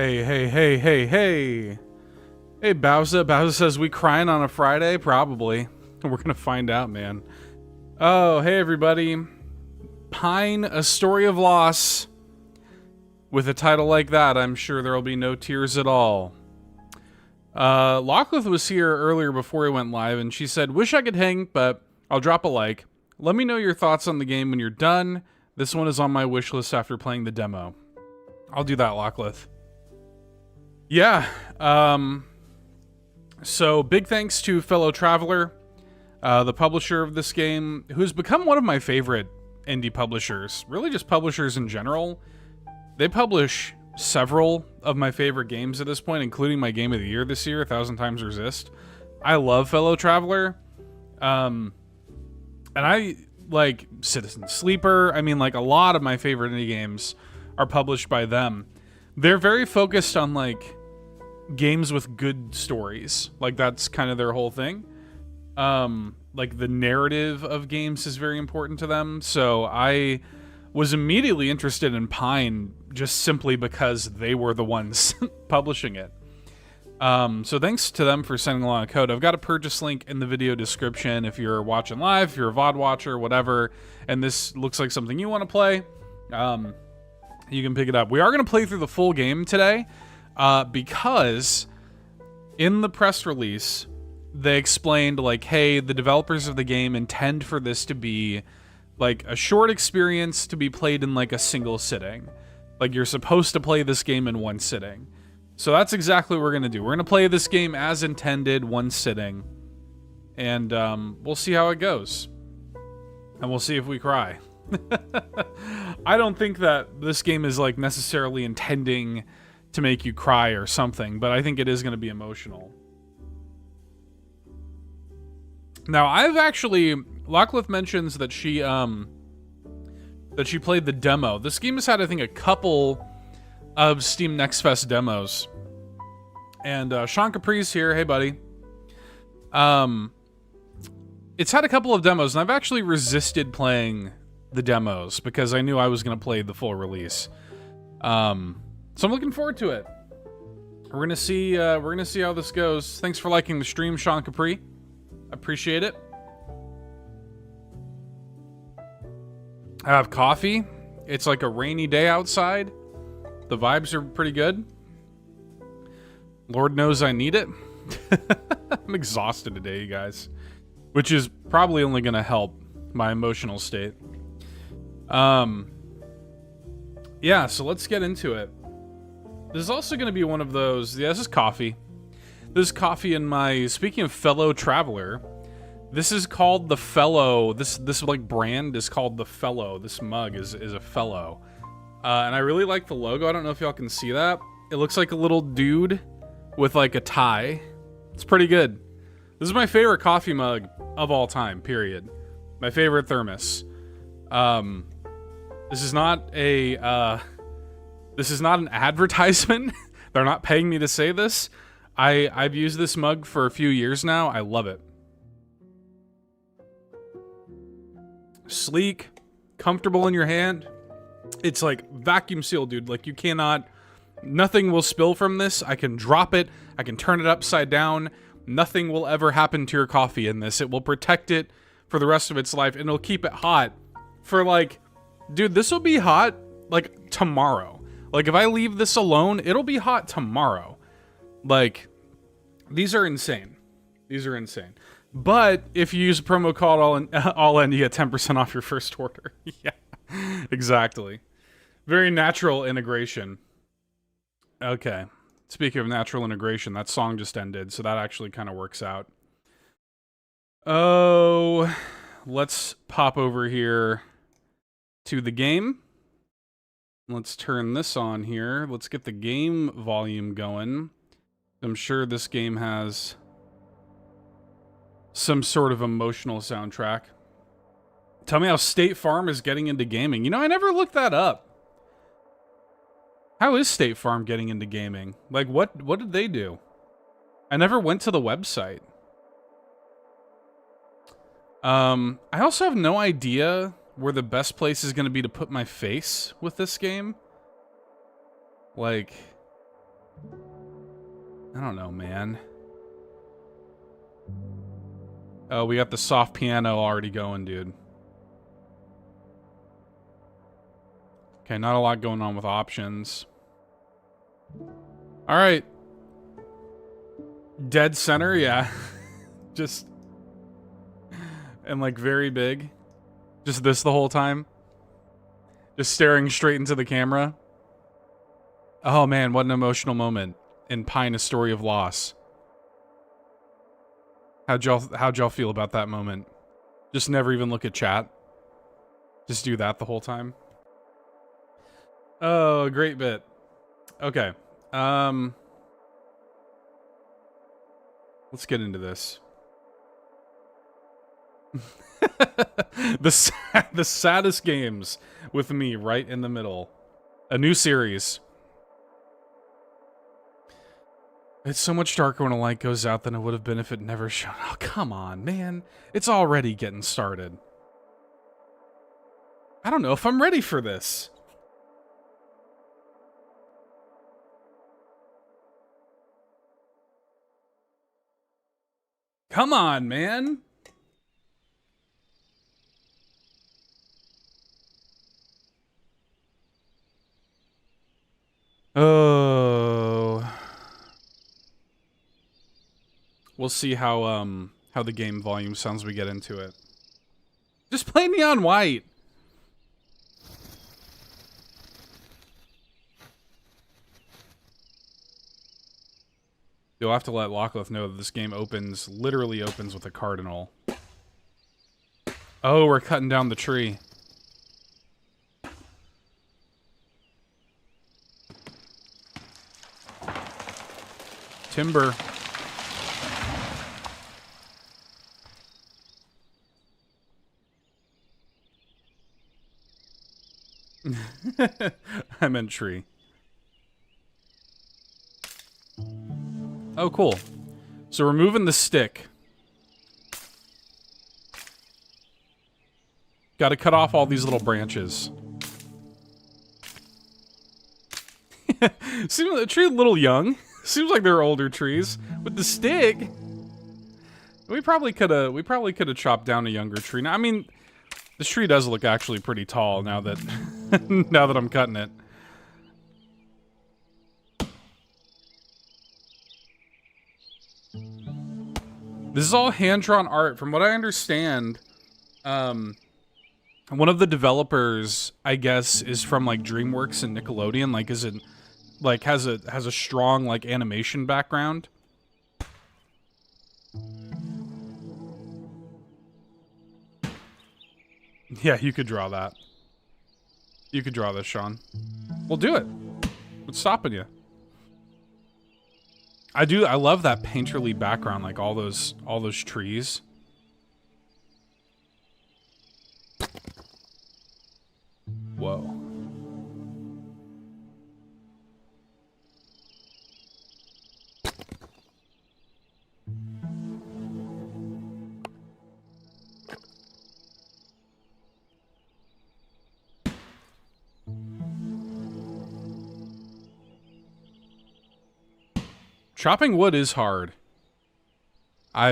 Hey, hey, hey, hey, hey. Hey, Bowser. Bowser says, we crying on a Friday? Probably. We're gonna find out, man. Oh, hey, everybody. Pine, A Story of Loss. With a title like that, I'm sure there'll be no tears at all. Locklith was here earlier before he went live, and she said, wish I could hang, but I'll drop a like. Let me know your thoughts on the game when you're done. This one is on my wish list after playing the demo. I'll do that, Locklith. Yeah, so big thanks to Fellow Traveler, the publisher of this game, who's become one of my favorite indie publishers, really just publishers in general. They publish several of my favorite games at this point, including my game of the year this year, 1000 Times Resist. I love Fellow Traveler, and I like Citizen Sleeper. I mean, like, a lot of my favorite indie games are published by them. They're very focused on, like, games with good stories. Like, that's kind of their whole thing. Like, the narrative of games is very important to them. So I was immediately interested in Pine just simply because they were the ones publishing it. So thanks to them for sending along a code. I've got a purchase link in the video description if you're watching live, if you're a VOD watcher, whatever, and this looks like something you want to play. You can pick it up. We are going to play through the full game today. Because in the press release, they explained, like, hey, the developers of the game intend for this to be, like, a short experience to be played in, like, a single sitting. Like, you're supposed to play this game in one sitting. So that's exactly what we're going to do. We're going to play this game as intended, one sitting. And we'll see how it goes. And we'll see if we cry. I don't think that this game is, like, necessarily intending to make you cry or something, but I think it is going to be emotional. Now, I've actually... Locklith mentions that she played the demo. This game has had, I think, a couple of Steam Next Fest demos. And Sean Capri's here. Hey, buddy. It's had a couple of demos, and I've actually resisted playing the demos because I knew I was going to play the full release. So I'm looking forward to it. We're gonna see how this goes. Thanks for liking the stream, Sean Capri. Appreciate it. I have coffee. It's like a rainy day outside. The vibes are pretty good. Lord knows I need it. I'm exhausted today, you guys, which is probably only gonna help my emotional state. Yeah, so let's get into it. This is also going to be one of those... Yeah, this is coffee. This is coffee in my... Speaking of Fellow Traveler, this is called the Fellow. This like brand is called the Fellow. This mug is a Fellow. And I really like the logo. I don't know if y'all can see that. It looks like a little dude with like a tie. It's pretty good. This is my favorite coffee mug of all time, period. My favorite thermos. This is not a... This is not an advertisement. They're not paying me to say this. I've used this mug for a few years now. I love it. Sleek, comfortable in your hand. It's like vacuum sealed, dude. Like, you cannot... Nothing will spill from this. I can drop it. I can turn it upside down. Nothing will ever happen to your coffee in this. It will protect it for the rest of its life, and it'll keep it hot for, like... Dude, this will be hot, like, tomorrow. Like, if I leave this alone, it'll be hot tomorrow. Like, these are insane. These are insane. But if you use a promo code all in, you get 10% off your first order. Yeah, exactly. Very natural integration. Okay. Speaking of natural integration, that song just ended, so that actually kind of works out. Oh, let's pop over here to the game. Let's turn this on here. Let's get the game volume going. I'm sure this game has some sort of emotional soundtrack. Tell me how State Farm is getting into gaming. You know, I never looked that up. How is State Farm getting into gaming? Like, what did they do? I never went to the website. I also have no idea where the best place is going to be to put my face with this game. Like, I don't know, man. Oh, we got the soft piano already going, dude. Okay, not a lot going on with options. All right. Dead center, yeah. Just... and, like, very big. Just this the whole time. Just staring straight into the camera. Oh, man, what an emotional moment in Pine: A Story of Loss. How'd y'all feel about that moment? Just never even look at chat. Just do that the whole time. Oh, great bit. Okay. Let's get into this. The saddest games with me right in the middle. A new series. It's so much darker when a light goes out than it would have been if it never shone. Oh, come on, man. It's already getting started. I don't know if I'm ready for this. Come on, man. Oh. We'll see how the game volume sounds when we get into it. Just play Neon White. You'll have to let Lockleth know that this game literally opens with a cardinal. Oh, we're cutting down the tree. Timber. I meant tree. Oh, cool. So we're moving the stick. Got to cut off all these little branches. Seems the tree a little young. Seems like they're older trees. With the stick, we probably could have chopped down a younger tree. Now, I mean, this tree does look actually pretty tall now that now that I'm cutting it. This is all hand-drawn art. From what I understand, one of the developers, I guess, is from like DreamWorks and Nickelodeon. Like, is it like has a strong like animation background? Yeah, you could draw that. You could draw this, Sean. Well, do it. What's stopping you? I love that painterly background, like all those trees. Whoa. Chopping wood is hard. I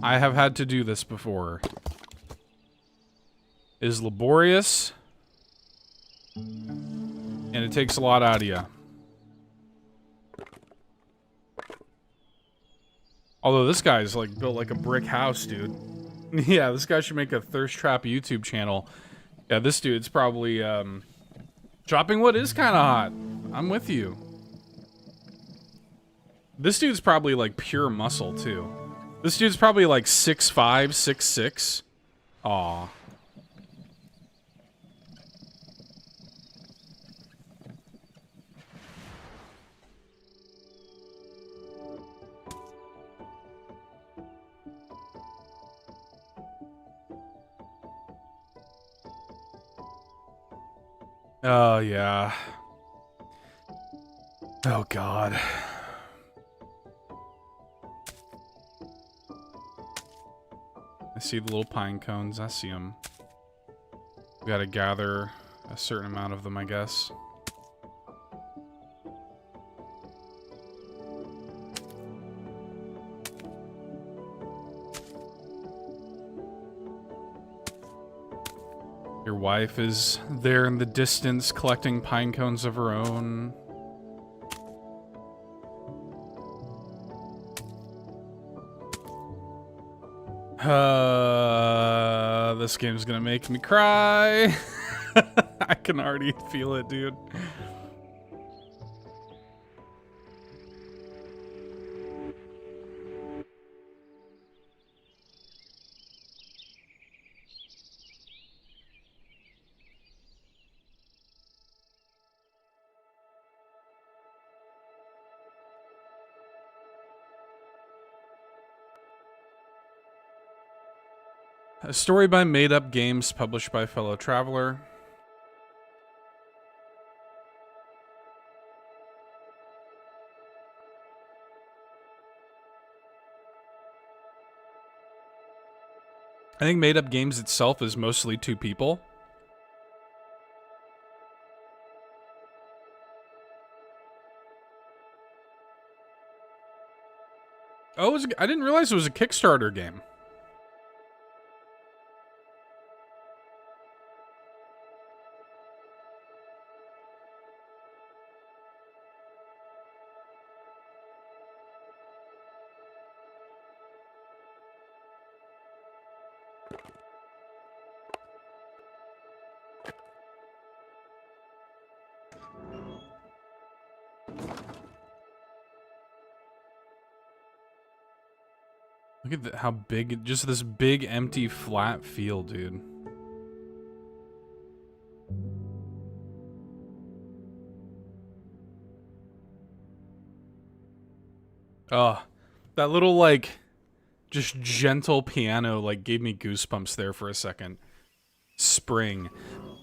have had to do this before. It is laborious. And it takes a lot out of you. Although this guy's like built like a brick house, dude. Yeah, this guy should make a thirst trap YouTube channel. Yeah, this dude's probably chopping wood is kind of hot. I'm with you. This dude's probably like pure muscle too. This dude's probably like 6'5", 6'6". Aw. Oh, yeah. Oh, God. I see the little pine cones. I see them. We gotta gather a certain amount of them, I guess. Your wife is there in the distance collecting pine cones of her own. This game's gonna make me cry. I can already feel it, dude. A story by Made Up Games, published by Fellow Traveler. I think Made Up Games itself is mostly 2 people. Oh, I didn't realize it was a Kickstarter game. Look at how big, just this big empty flat field, dude. Oh, that little, like, just gentle piano, like, gave me goosebumps there for a second. Spring.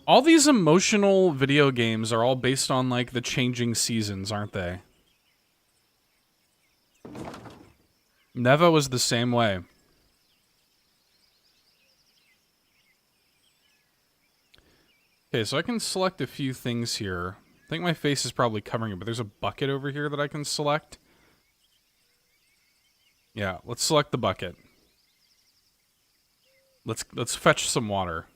All these emotional video games are all based on, like, the changing seasons, aren't they? Neva was the same way. Okay, so I can select a few things here. I think my face is probably covering it, but there's a bucket over here that I can select. Yeah, let's select the bucket. Let's fetch some water.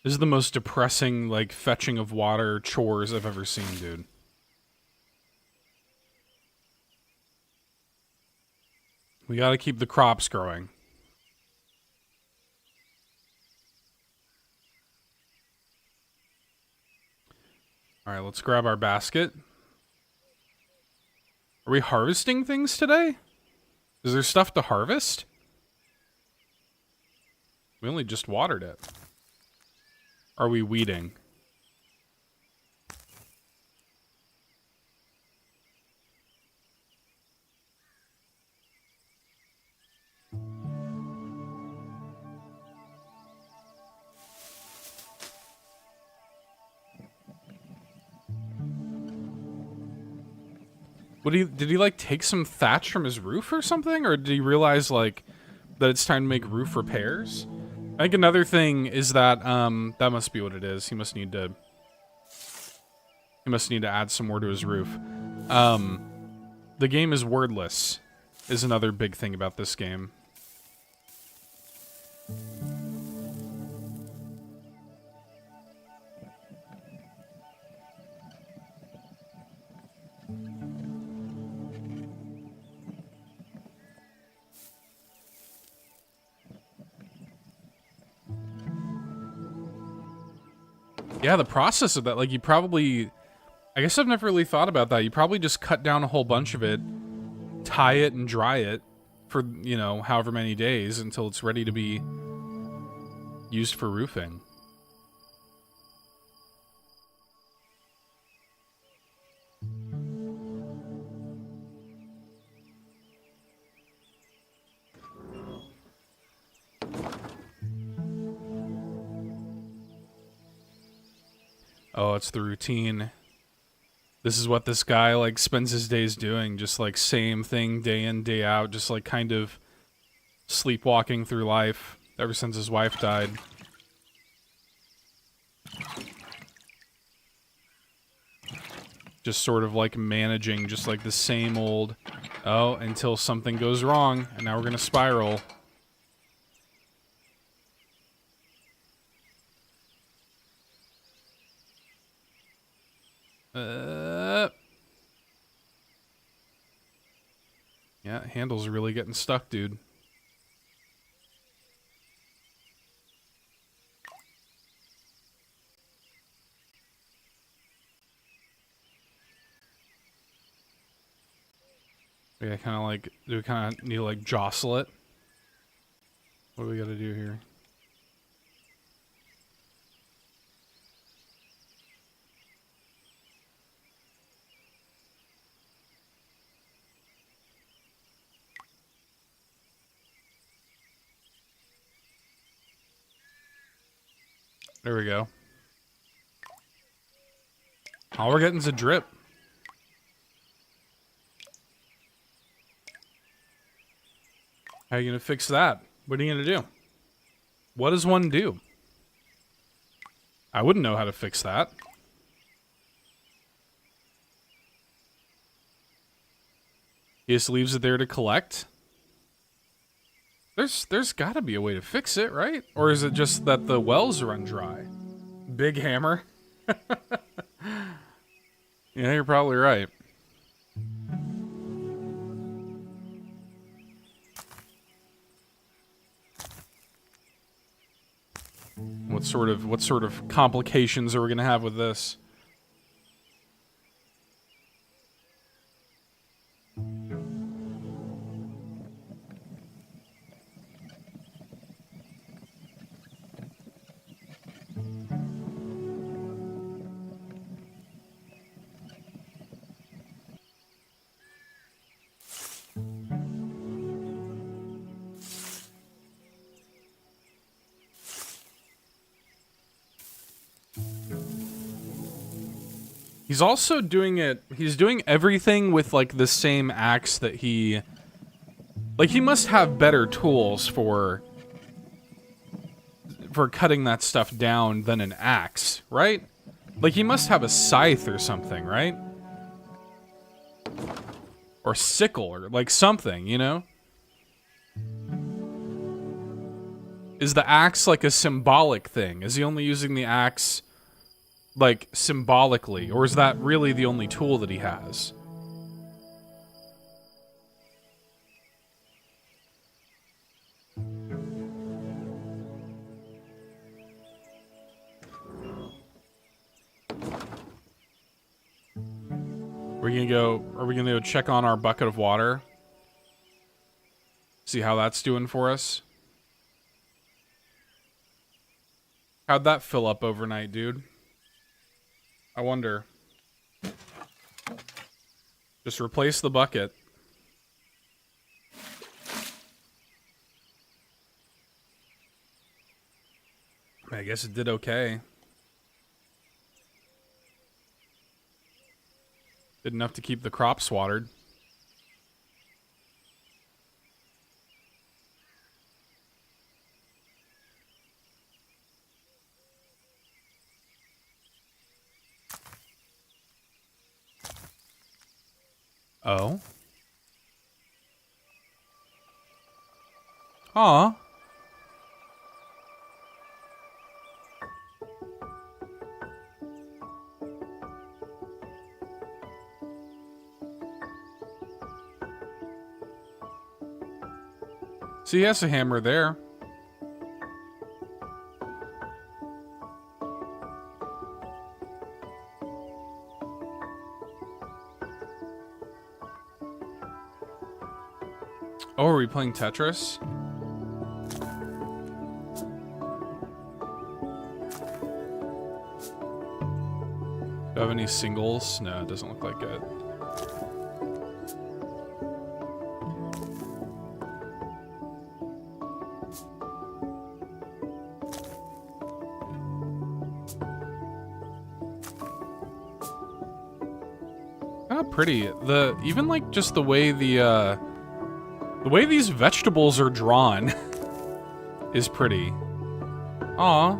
This is the most depressing, like, fetching of water chores I've ever seen, dude. We gotta keep the crops growing. Alright, let's grab our basket. Are we harvesting things today? Is there stuff to harvest? We only just watered it. Are we weeding? Did he like take some thatch from his roof or something? Or did he realize like that it's time to make roof repairs? I think another thing is that that must be what it is. He must need to add some more to his roof. The game is wordless is another big thing about this game. Yeah, the process of that, like, you probably... I guess I've never really thought about that. You probably just cut down a whole bunch of it, tie it and dry it for, you know, however many days until it's ready to be used for roofing. Oh, it's the routine. This is what this guy, like, spends his days doing. Just, like, same thing day in, day out. Just, like, kind of sleepwalking through life ever since his wife died. Just sort of like managing just like the same old, oh, until something goes wrong, and now we're gonna spiral. Yeah, handle's really getting stuck, dude. Yeah, kind of like, do we kind of need to like jostle it? What do we gotta do here? There we go. All we're getting is a drip. How are you gonna fix that? What are you gonna do? What does one do? I wouldn't know how to fix that. He just leaves it there to collect? There's gotta be a way to fix it, right? Or is it just that the wells run dry? Big hammer? Yeah, you're probably right. What sort of complications are we gonna have with this? He's also doing it, he's doing everything with, like, the same axe that he... Like, he must have better tools for cutting that stuff down than an axe, right? Like, he must have a scythe or something, right? Or sickle, or, like, something, you know? Is the axe, like, a symbolic thing? Is he only using the axe... like, symbolically, or is that really the only tool that he has? Are we gonna go check on our bucket of water? See how that's doing for us? How'd that fill up overnight, dude? I wonder. Just replace the bucket. I guess it did okay. Did enough to keep the crops watered. Oh. Aw. See, he has a hammer there. Oh, are we playing Tetris? Do I have any singles? No, it doesn't look like it. Kind of pretty. Even like just the way the way these vegetables are drawn is pretty. Aw.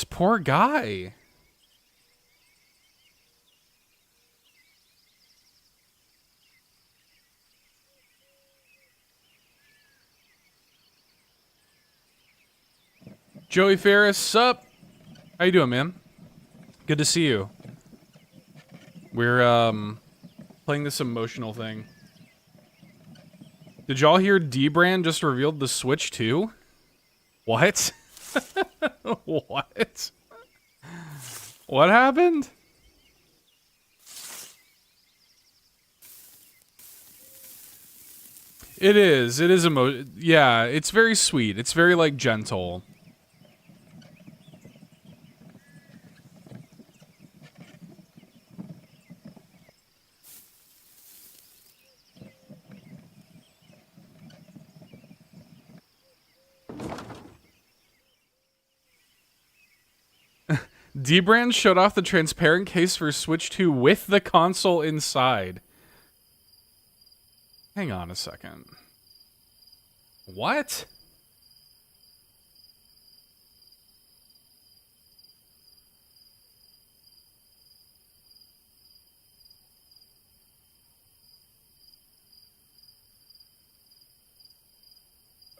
This poor guy. Joey Ferris, sup? How you doing, man? Good to see you. We're playing this emotional thing. Did y'all hear D-Brand just revealed the Switch 2? What? What? What happened? It is yeah, it's very sweet. It's very, like, gentle. D-Brand showed off the transparent case for Switch 2 with the console inside. Hang on a second. What?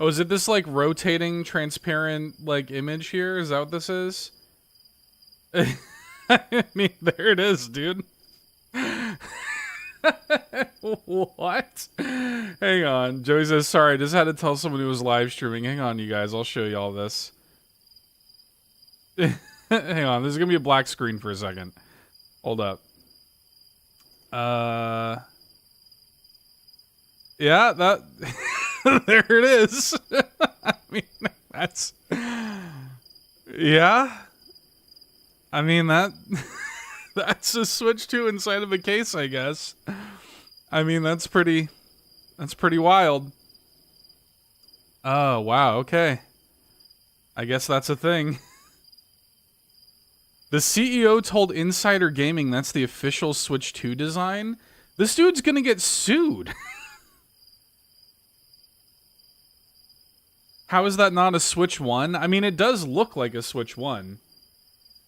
Oh, is it this, like, rotating, transparent, like, image here? Is that what this is? I mean, there it is, dude. What? Hang on. Joey says, sorry, I just had to tell someone who was live streaming. Hang on, you guys. I'll show you all this. Hang on. This is going to be a black screen for a second. Hold up. Yeah, that... there it is. I mean, that's... Yeah. I mean, that's a Switch 2 inside of a case, I guess. I mean, that's pretty wild. Oh, wow, okay. I guess that's a thing. The CEO told Insider Gaming that's the official Switch 2 design. This dude's gonna get sued. How is that not a Switch 1? I mean, it does look like a Switch 1.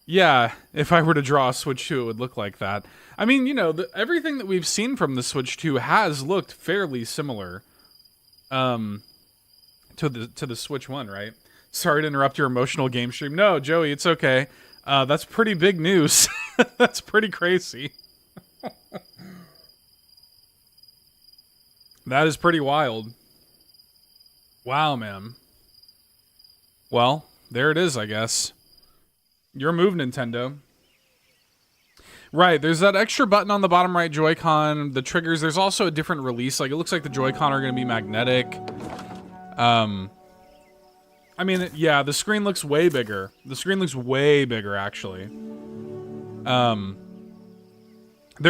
Yeah, if I were to draw a Switch 2, it would look like that. I mean, you know, everything that we've seen from the Switch 2 has looked fairly similar to the Switch 1, right? Sorry to interrupt your emotional game stream. No, Joey, it's okay. That's pretty big news. That's pretty crazy. That is pretty wild. Wow, man. Well, there it is, I guess. Your move, Nintendo. Right, there's that extra button on the bottom right Joy-Con, the triggers. There's also a different release. Like, it looks like the Joy-Con are going to be magnetic. I mean, yeah, the screen looks way bigger. The screen looks way bigger, actually. There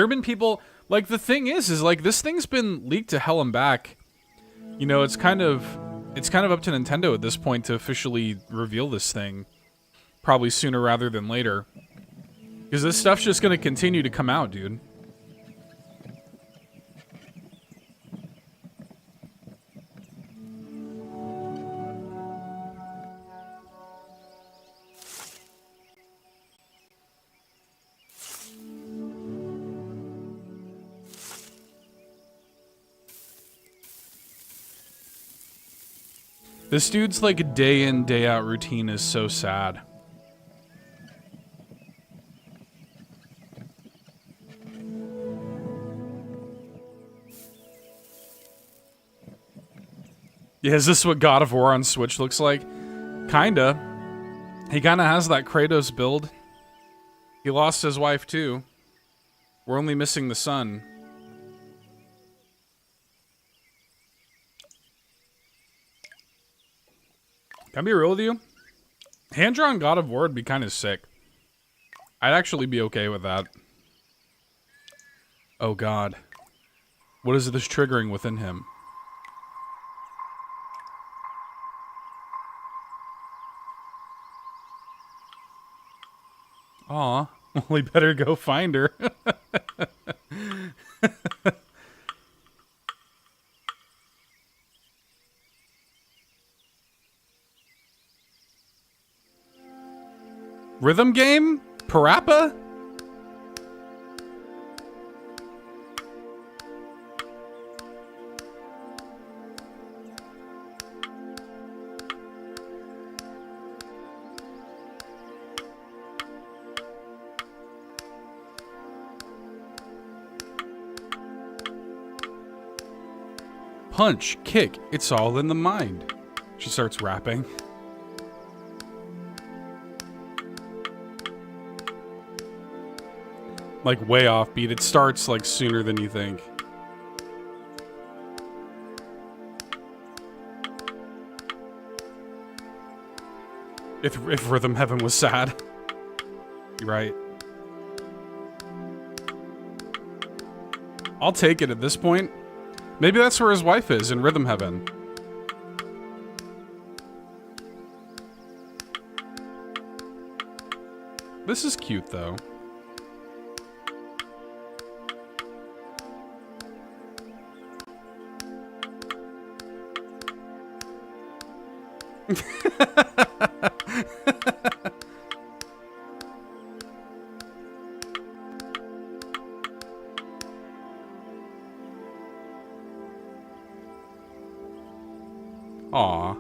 have been people... Like, the thing is like, this thing's been leaked to hell and back. You know, it's kind of up to Nintendo at this point to officially reveal this thing. Probably sooner rather than later. Because this stuff's just going to continue to come out, dude. This dude's like a day in, day out routine is so sad. Yeah, is this what God of War on Switch looks like? Kinda. He kinda has that Kratos build. He lost his wife too. We're only missing the son. Can I be real with you? Hand-drawn God of War would be kind of sick. I'd actually be okay with that. Oh god. What is this triggering within him? Aw. Well, we better go find her. Rhythm game? Parappa? Punch, kick, it's all in the mind. She starts rapping. Like way off beat. It starts like sooner than you think. If Rhythm Heaven was sad. You're right. I'll take it at this point. Maybe that's where his wife is, in Rhythm Heaven. This is cute, though. Aw.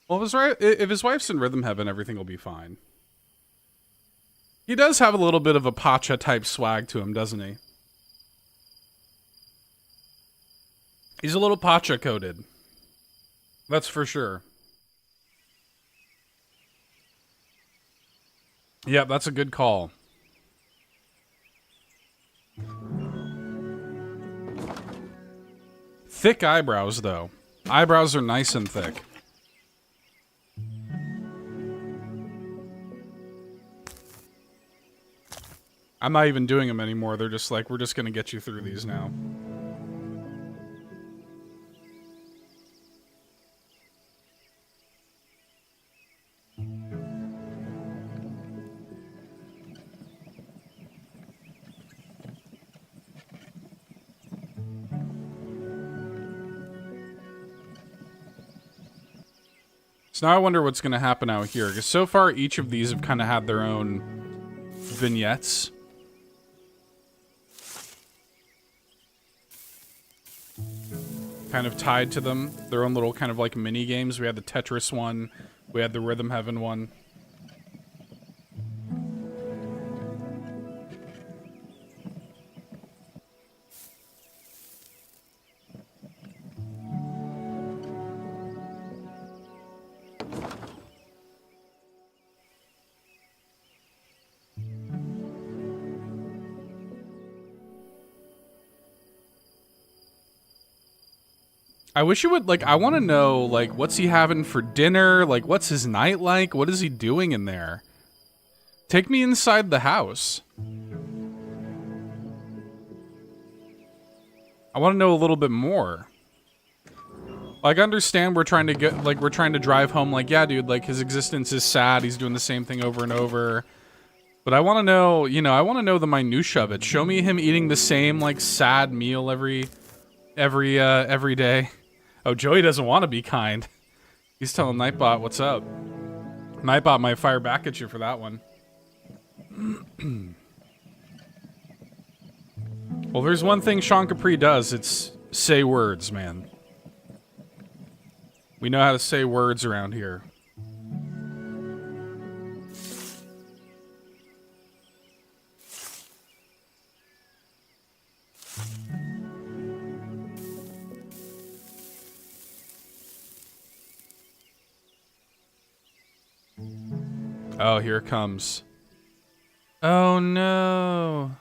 Well, if his wife's in Rhythm Heaven, everything will be fine. He does have a little bit of a Pacha type swag to him, doesn't he? He's a little Pacha coded. That's for sure. Yeah, that's a good call. Thick eyebrows, though. Eyebrows are nice and thick. I'm not even doing them anymore. They're just like, we're just going to get you through these now. So now I wonder what's going to happen out here. Because so far, each of these have kind of had their own vignettes. Kind of tied to them. Their own little kind of like mini games. We had the Tetris one. We had the Rhythm Heaven one. I wish you would, like, I want to know, like, what's he having for dinner? Like, what's his night like? What is he doing in there? Take me inside the house. I want to know a little bit more. Like, I understand we're trying to get, like, we're trying to drive home, like, yeah, dude, like, his existence is sad. He's doing the same thing over and over. But I want to know, you know, I want to know the minutia of it. Show me him eating the same, like, sad meal every day. Oh, Joey doesn't want to be kind. He's telling Nightbot what's up. Nightbot might fire back at you for that one. Well, there's one thing Sean Capri does. It's say words, man. We know how to say words around here. Oh, here it comes. Oh, no.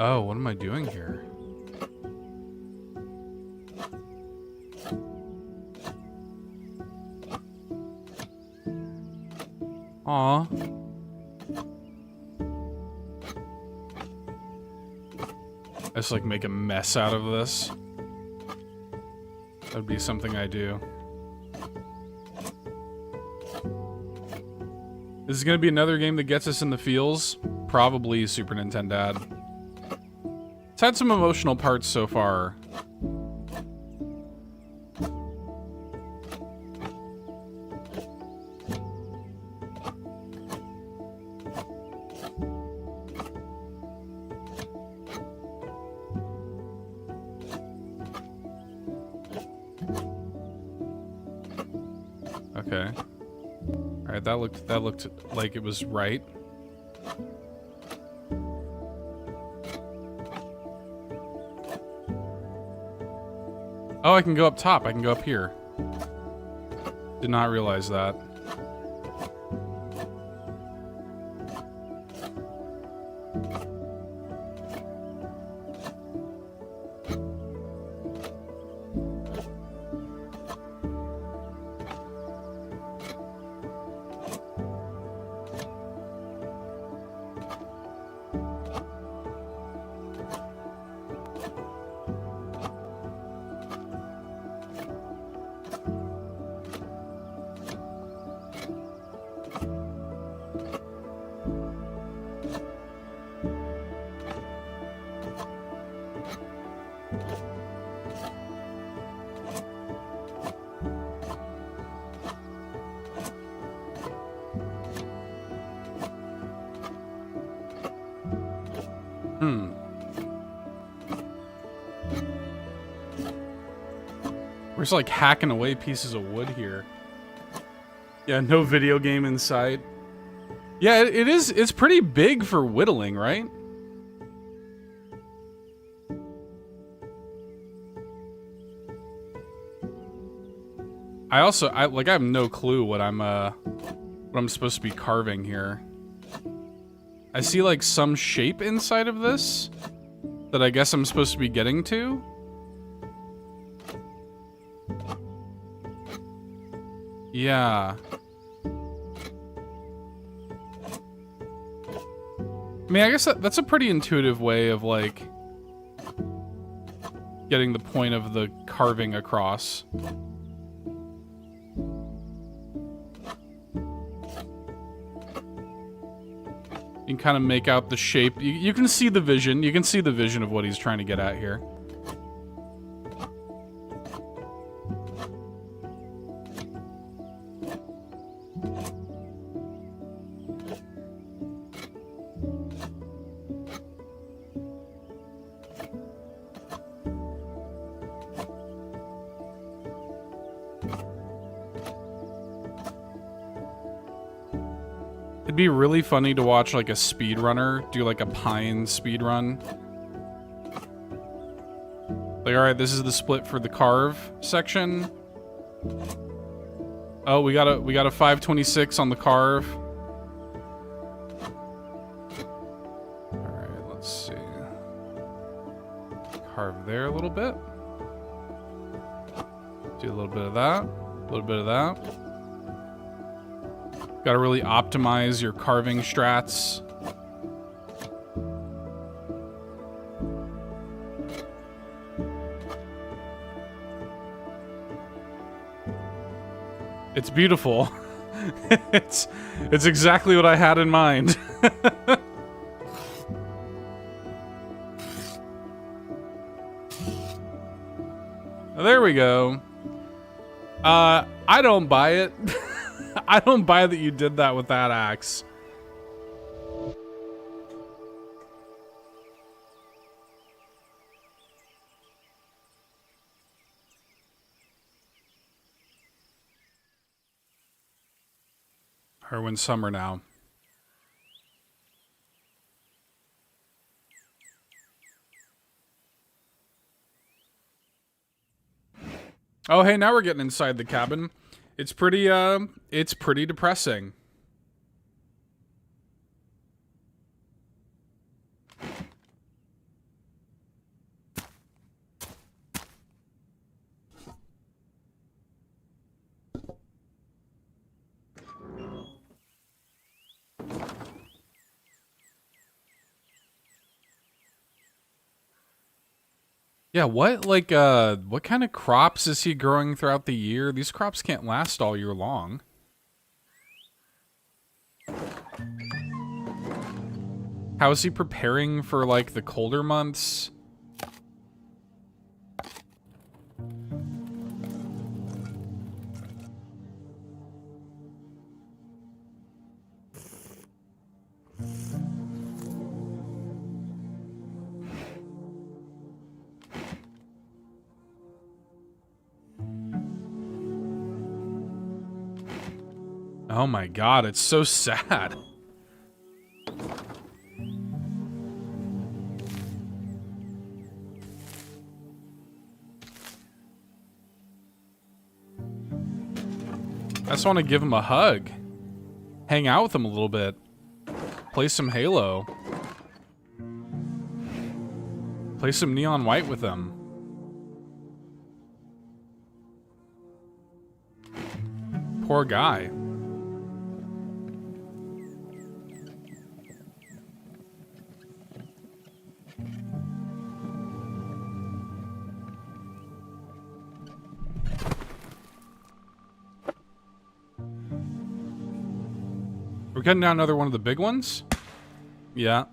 Oh, what am I doing here? Aw. I just like make a mess out of this. That'd be something I do. This is gonna be another game that gets us in the feels. Probably Super Nintendo. It's had some emotional parts so far. Okay. Alright, that looked like it was right. Oh, I can go up top. I can go up here. Did not realize that. We're just like hacking away pieces of wood here. Yeah, no video game in sight. Yeah, it is. It's pretty big for whittling, right? I have no clue what I'm supposed to be carving here. I see like some shape inside of this that I guess I'm supposed to be getting to. Yeah. I mean, I guess that's a pretty intuitive way of like getting the point of the carving across. You can kind of make out the shape. You can see the vision. You can see the vision of what he's trying to get at here. It'd be really funny to watch like a speedrunner do like a Pine speedrun. Like, alright, this is the split for the carve section. Oh, we got a 526 on the carve. Alright, let's see. Carve there a little bit. Do a little bit of that. A little bit of that. Gotta really optimize your carving strats. It's beautiful. it's exactly what I had in mind. There we go. I don't buy it. I don't buy that you did that with that axe. Herwin Summer now. Oh, hey, now we're getting inside the cabin. It's pretty depressing. Yeah, what kind of crops is he growing throughout the year? These crops can't last all year long. How is he preparing for, like, the colder months? Oh my god, it's so sad. I just want to give him a hug. Hang out with him a little bit. Play some Halo. Play some Neon White with him. Poor guy. We're cutting down another one of the big ones? Yeah.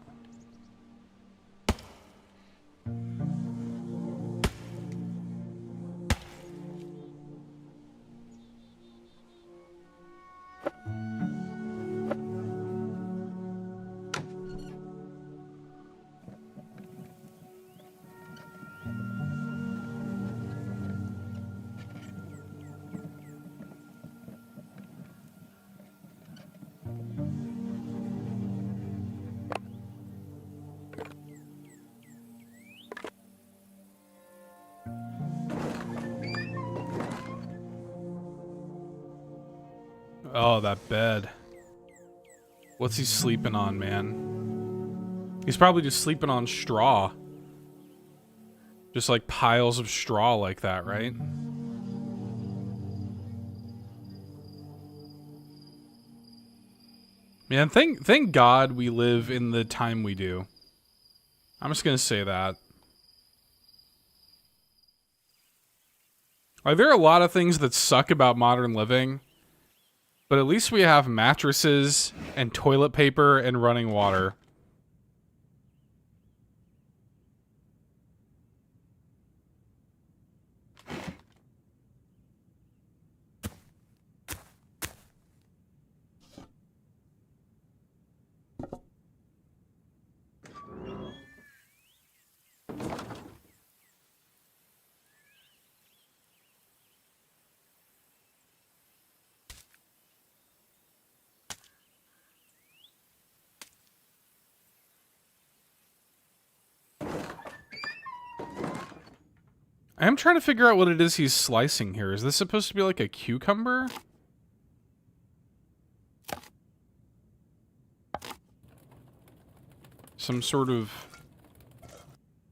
Oh, that bed. What's he sleeping on, man? He's probably just sleeping on straw. Just like piles of straw like that, right? Man, thank God we live in the time we do. I'm just gonna say that. Like, there are a lot of things that suck about modern living, but at least we have mattresses and toilet paper and running water. I am trying to figure out what it is he's slicing here. Is this supposed to be like a cucumber? Some sort of...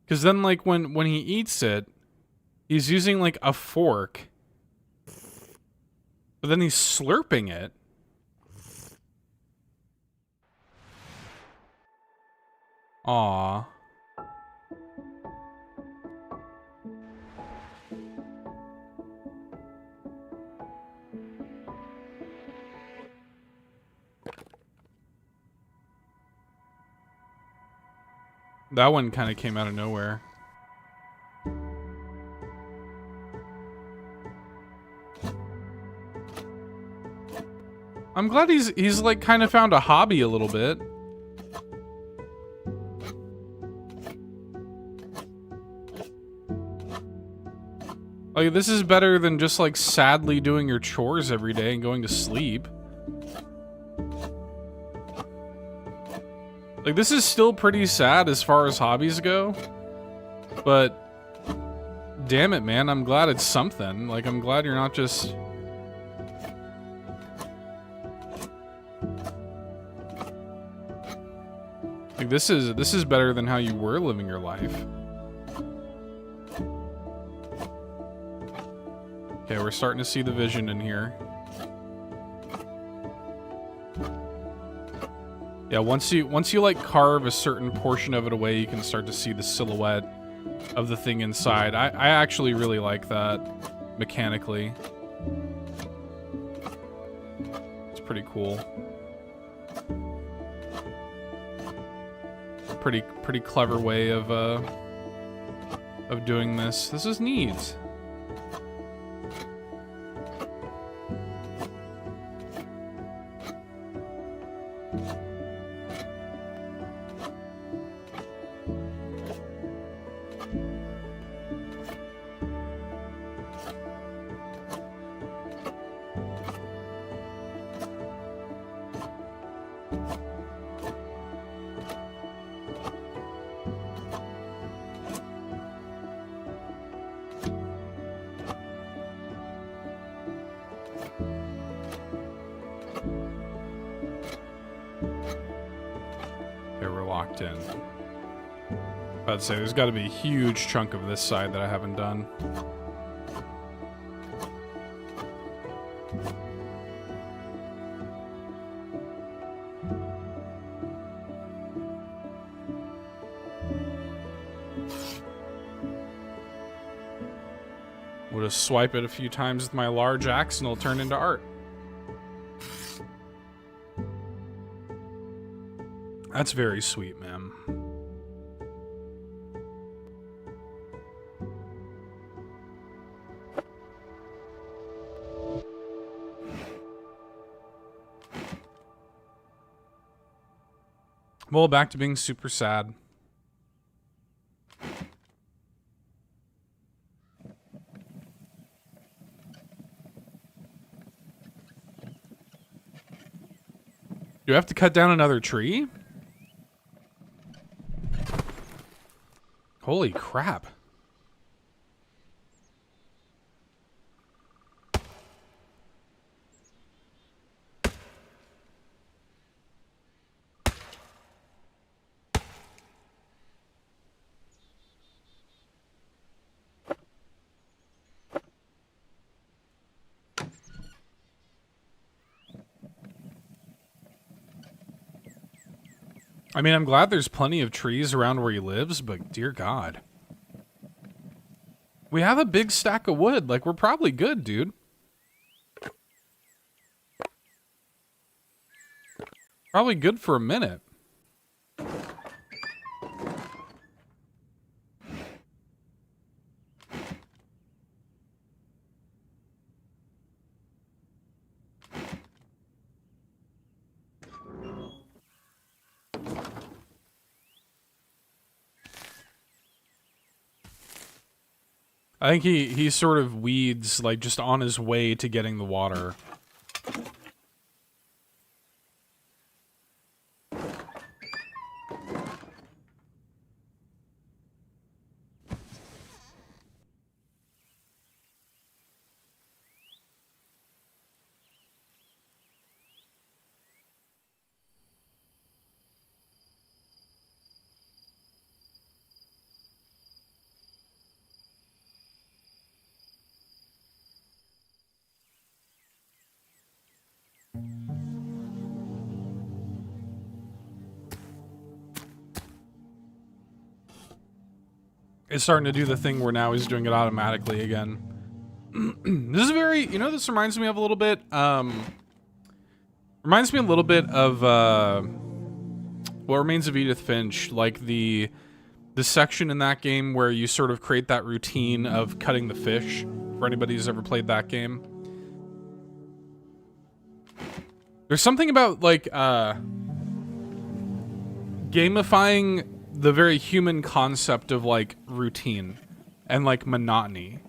Because then, like, when he eats it, he's using, like, a fork. But then he's slurping it. Aww. That one kind of came out of nowhere. I'm glad he's like kind of found a hobby a little bit. Like, this is better than just like sadly doing your chores every day and going to sleep. Like, this is still pretty sad as far as hobbies go, but damn it, man, I'm glad it's something. Like, I'm glad you're not just... Like, this is better than how you were living your life. Okay, we're starting to see the vision in here. Yeah, once you like carve a certain portion of it away, you can start to see the silhouette of the thing inside. I actually really like that mechanically. It's pretty cool. Pretty clever way of doing this. This is neat. In. I'd say there's got to be a huge chunk of this side that I haven't done. We'll just swipe it a few times with my large axe and it'll turn into art. That's very sweet, man. Well, back to being super sad. Do I have to cut down another tree? Holy crap. I mean, I'm glad there's plenty of trees around where he lives, but dear God. We have a big stack of wood. Like, we're probably good, dude. Probably good for a minute. I think he sort of weeds, like, just on his way to getting the water. It's starting to do the thing where now he's doing it automatically again. This is very, you know, this reminds me of a little bit, reminds me a little bit of, What Remains of Edith Finch, like the section in that game where you sort of create that routine of cutting the fish, for anybody who's ever played that game. There's something about, like, gamifying the very human concept of, like, routine and, like, monotony.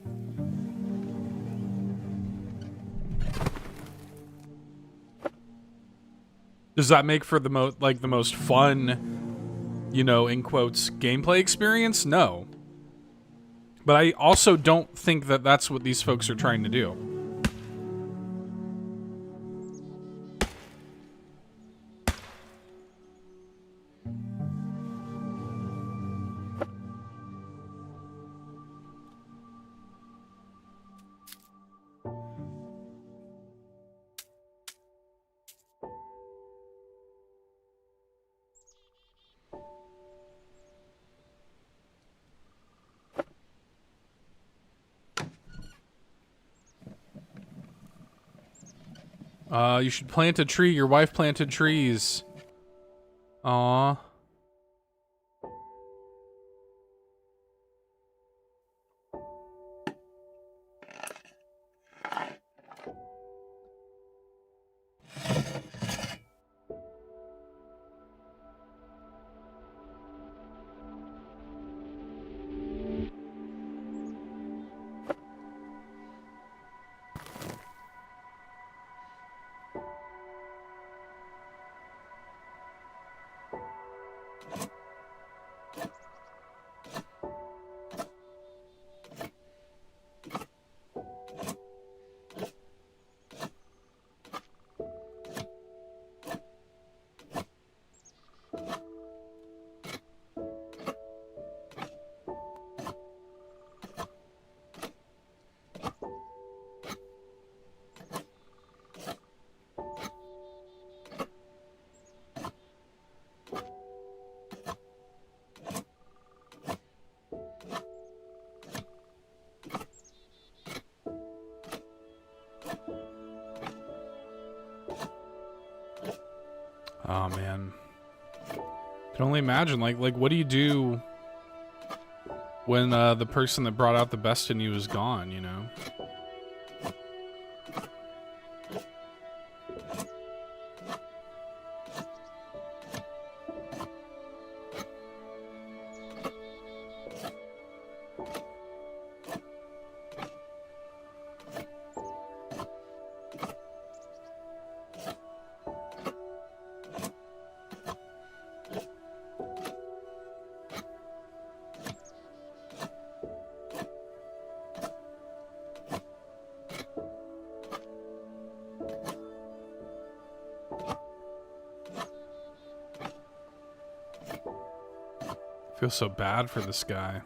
Does that make for the most fun, you know, in quotes, gameplay experience? No. But I also don't think that that's what these folks are trying to do. You should plant a tree. Your wife planted trees. Aw. Oh man, I can only imagine. Like, what do you do when the person that brought out the best in you is gone? You know. I feel so bad for this guy.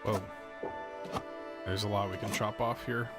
Whoa. There's a lot we can chop off here.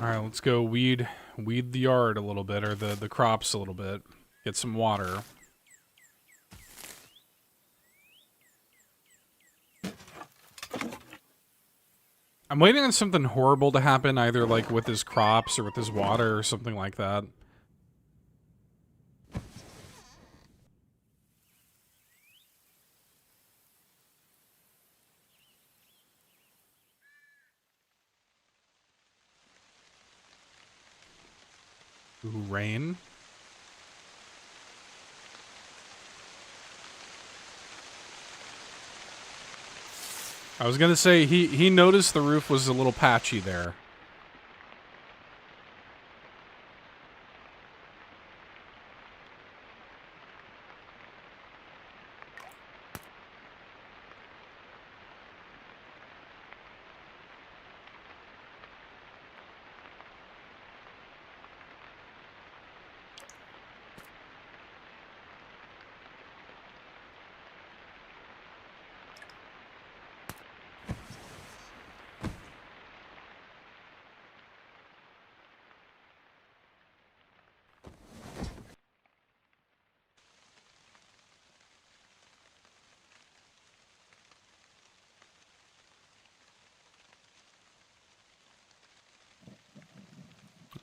All right, let's go weed the yard a little bit, or the crops a little bit. Get some water. I'm waiting on something horrible to happen, either like with his crops or with his water or something like that. Ooh, rain. I was gonna say, he noticed the roof was a little patchy there.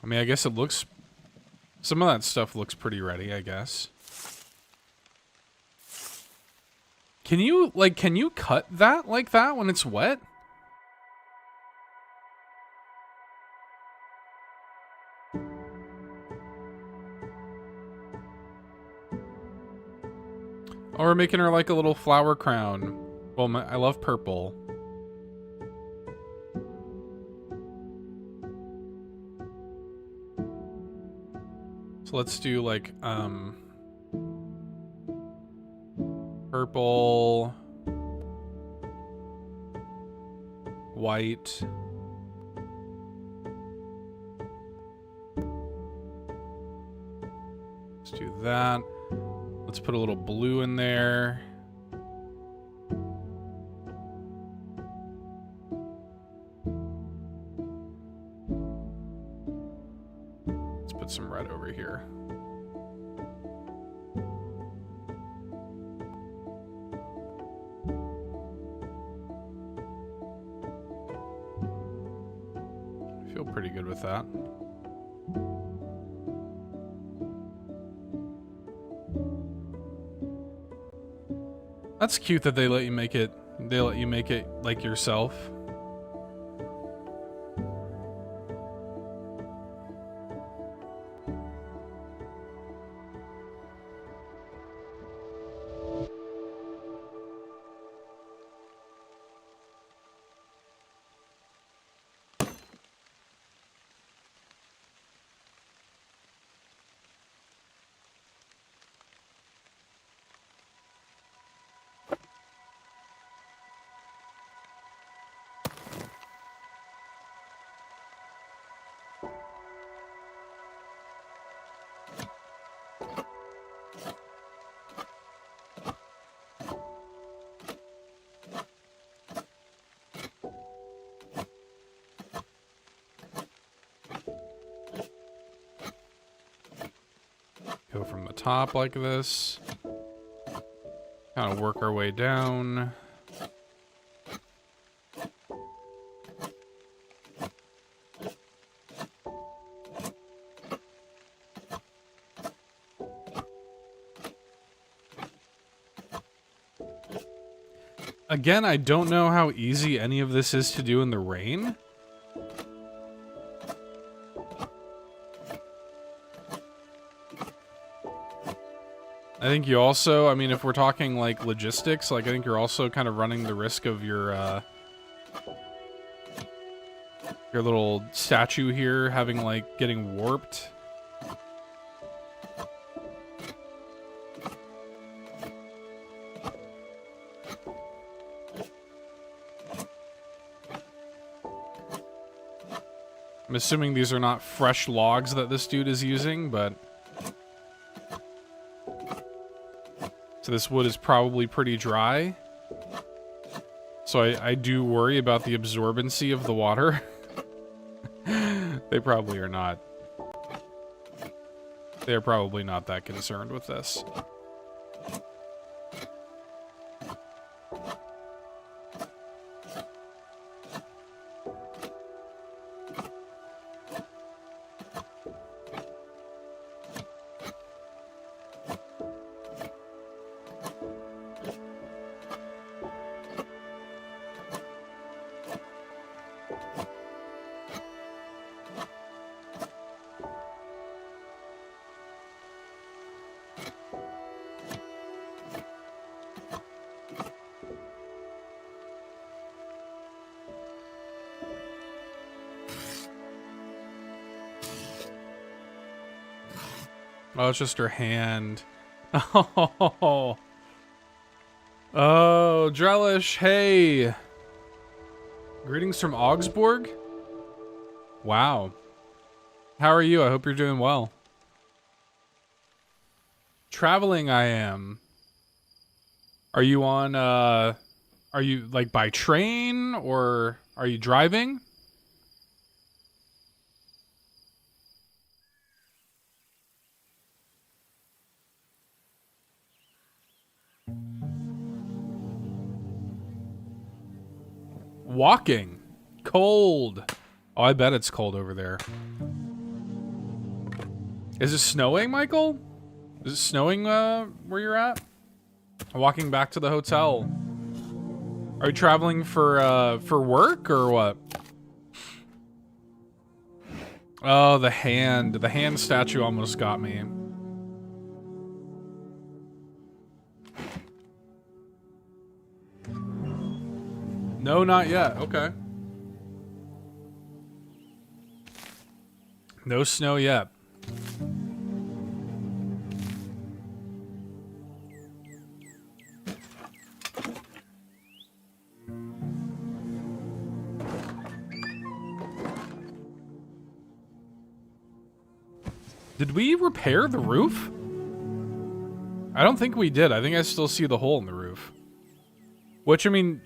I mean, I guess it looks Some of that stuff looks pretty ready, I guess. Can you cut that like that when it's wet? Oh, we're making her like a little flower crown. Well, I love purple. So let's do like, purple, white. Let's do that. Let's put a little blue in there. Let's put some red over here. I feel pretty good with that. That's cute that they let you make it. They let you make it like yourself. Go from the top like this. Kind of work our way down. Again, I don't know how easy any of this is to do in the rain. I think you also, I mean, if we're talking like logistics, like I think you're also kind of running the risk of your little statue here having like getting warped. I'm assuming these are not fresh logs that this dude is using, but... So this wood is probably pretty dry. So I do worry about the absorbency of the water. They probably are not. They're probably not that concerned with this. Oh, it's just her hand. Oh, oh, Drellish, hey. Greetings from Augsburg? Wow. How are you? I hope you're doing well. Traveling, I am. Are you on, are you, like, by train, or are you driving? Walking. Cold. Oh, I bet it's cold over there. Is it snowing, Michael? Is it snowing where you're at? Walking back to the hotel. Are you traveling for work or what? Oh, the hand. The hand statue almost got me. No, not yet. Okay. No snow yet. Did we repair the roof? I don't think we did. I think I still see the hole in the roof. Which, I mean,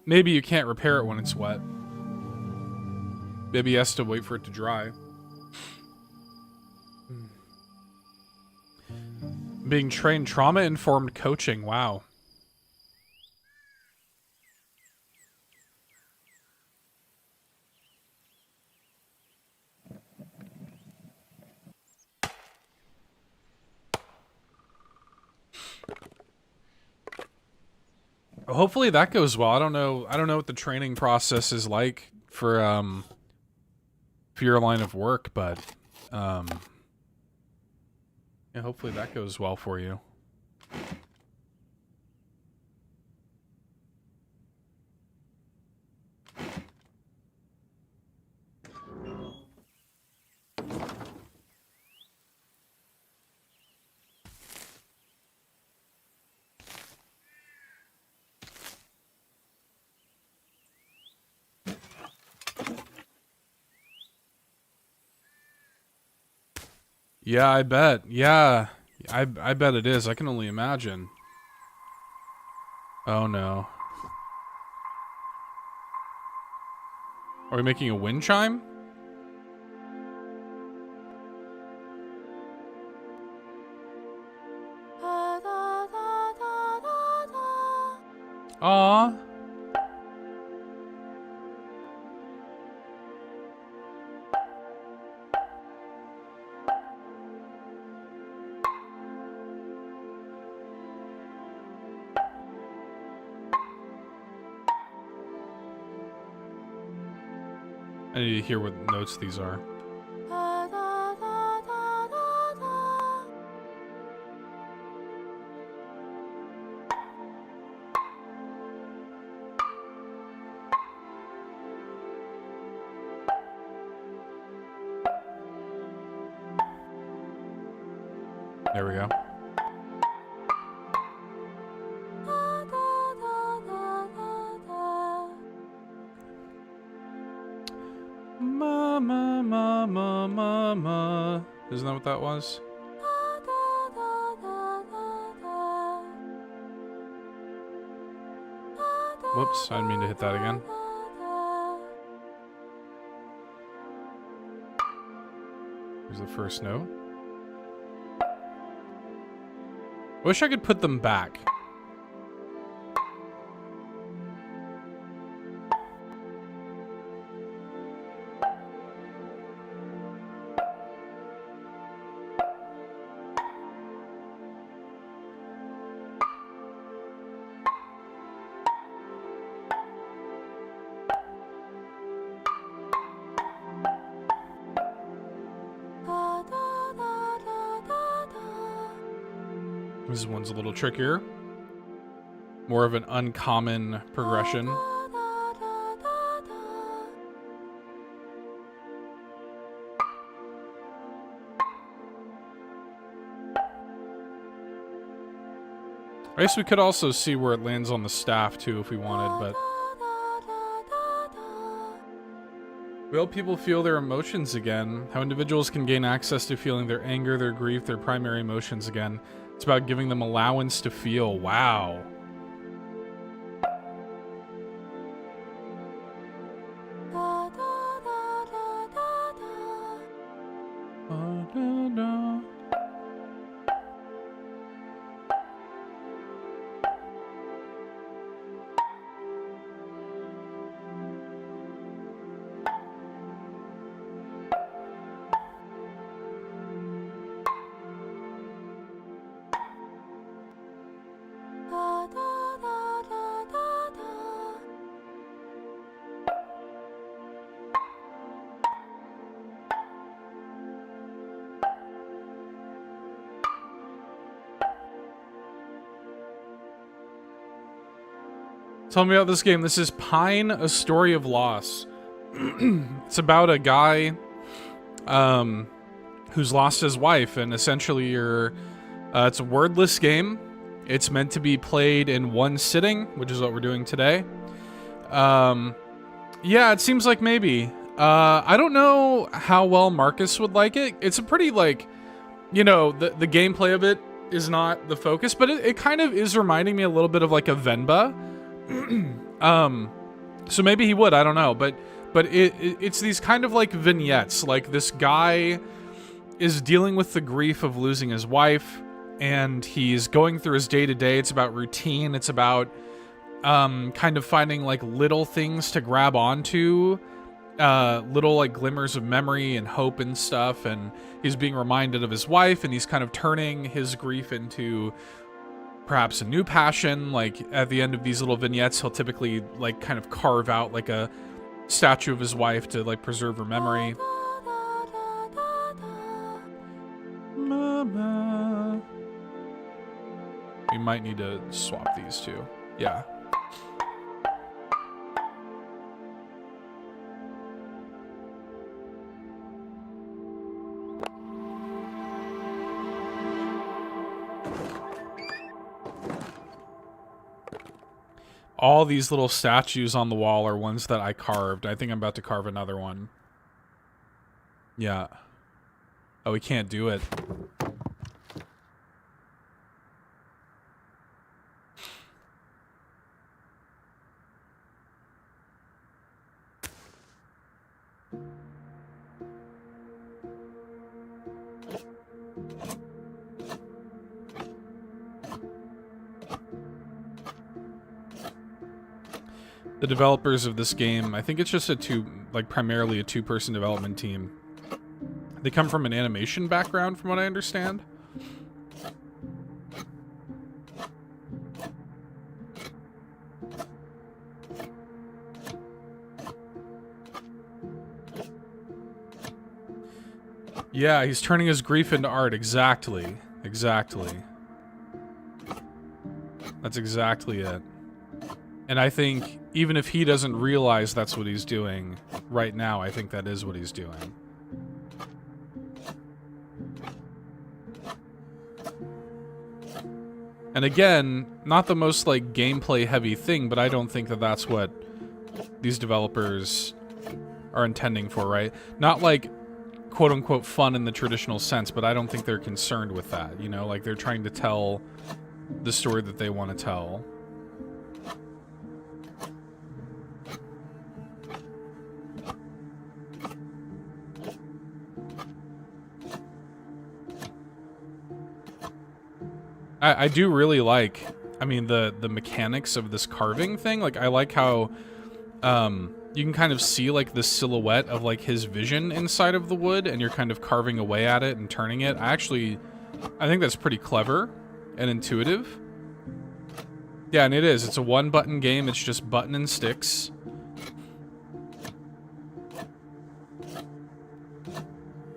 maybe you can't repair it when it's wet. Maybe he has to wait for it to dry. Being trained trauma-informed coaching. Wow. Hopefully that goes well. I don't know what the training process is like for your line of work, but yeah, hopefully that goes well for you. Yeah, I bet. Yeah, I bet it is. I can only imagine. Oh no. Are we making a wind chime? Aww. I need to hear what notes these are. There we go. Mama, mama, mama. Isn't that what that was? Whoops, I didn't mean to hit that again. Here's the first note. I wish I could put them back. This one's a little trickier. More of an uncommon progression. I guess we could also see where it lands on the staff too if we wanted, but we help people feel their emotions again. How individuals can gain access to feeling their anger, their grief, their primary emotions again. It's about giving them allowance to feel. Wow. Tell me about this game. This is Pine, A Story of Loss. It's about a guy who's lost his wife, and essentially it's a wordless game. It's meant to be played in one sitting, which is what we're doing today. Yeah, it seems like maybe. I don't know how well Marcus would like it. It's a pretty, like, you know, the gameplay of it is not the focus, but it kind of is reminding me a little bit of like a Venba. So maybe he would, I don't know, but it's these kind of like vignettes. Like, this guy is dealing with the grief of losing his wife, and he's going through his day-to-day. It's about routine. It's about kind of finding like little things to grab onto, little like glimmers of memory and hope and stuff, and he's being reminded of his wife, and he's kind of turning his grief into perhaps a new passion. Like, at the end of these little vignettes, he'll typically like kind of carve out like a statue of his wife to like preserve her memory. Mama. We might need to swap these two. Yeah. All these little statues on the wall are ones that I carved. I think I'm about to carve another one. Yeah. Oh, we can't do it. The developers of this game, I think it's just primarily a two-person development team. They come from an animation background, from what I understand. Yeah, he's turning his grief into art. Exactly. Exactly. That's exactly it. And I think even if he doesn't realize that's what he's doing right now, I think that is what he's doing. And again, not the most like gameplay heavy thing, but I don't think that that's what these developers are intending for, right? Not like quote unquote fun in the traditional sense, but I don't think they're concerned with that, you know? Like, they're trying to tell the story that they want to tell. I do really like, I mean, the mechanics of this carving thing. Like, I like how you can kind of see like the silhouette of like his vision inside of the wood, and you're kind of carving away at it and turning it. I think that's pretty clever and intuitive. Yeah, and it is. It's a one-button game. It's just button and sticks.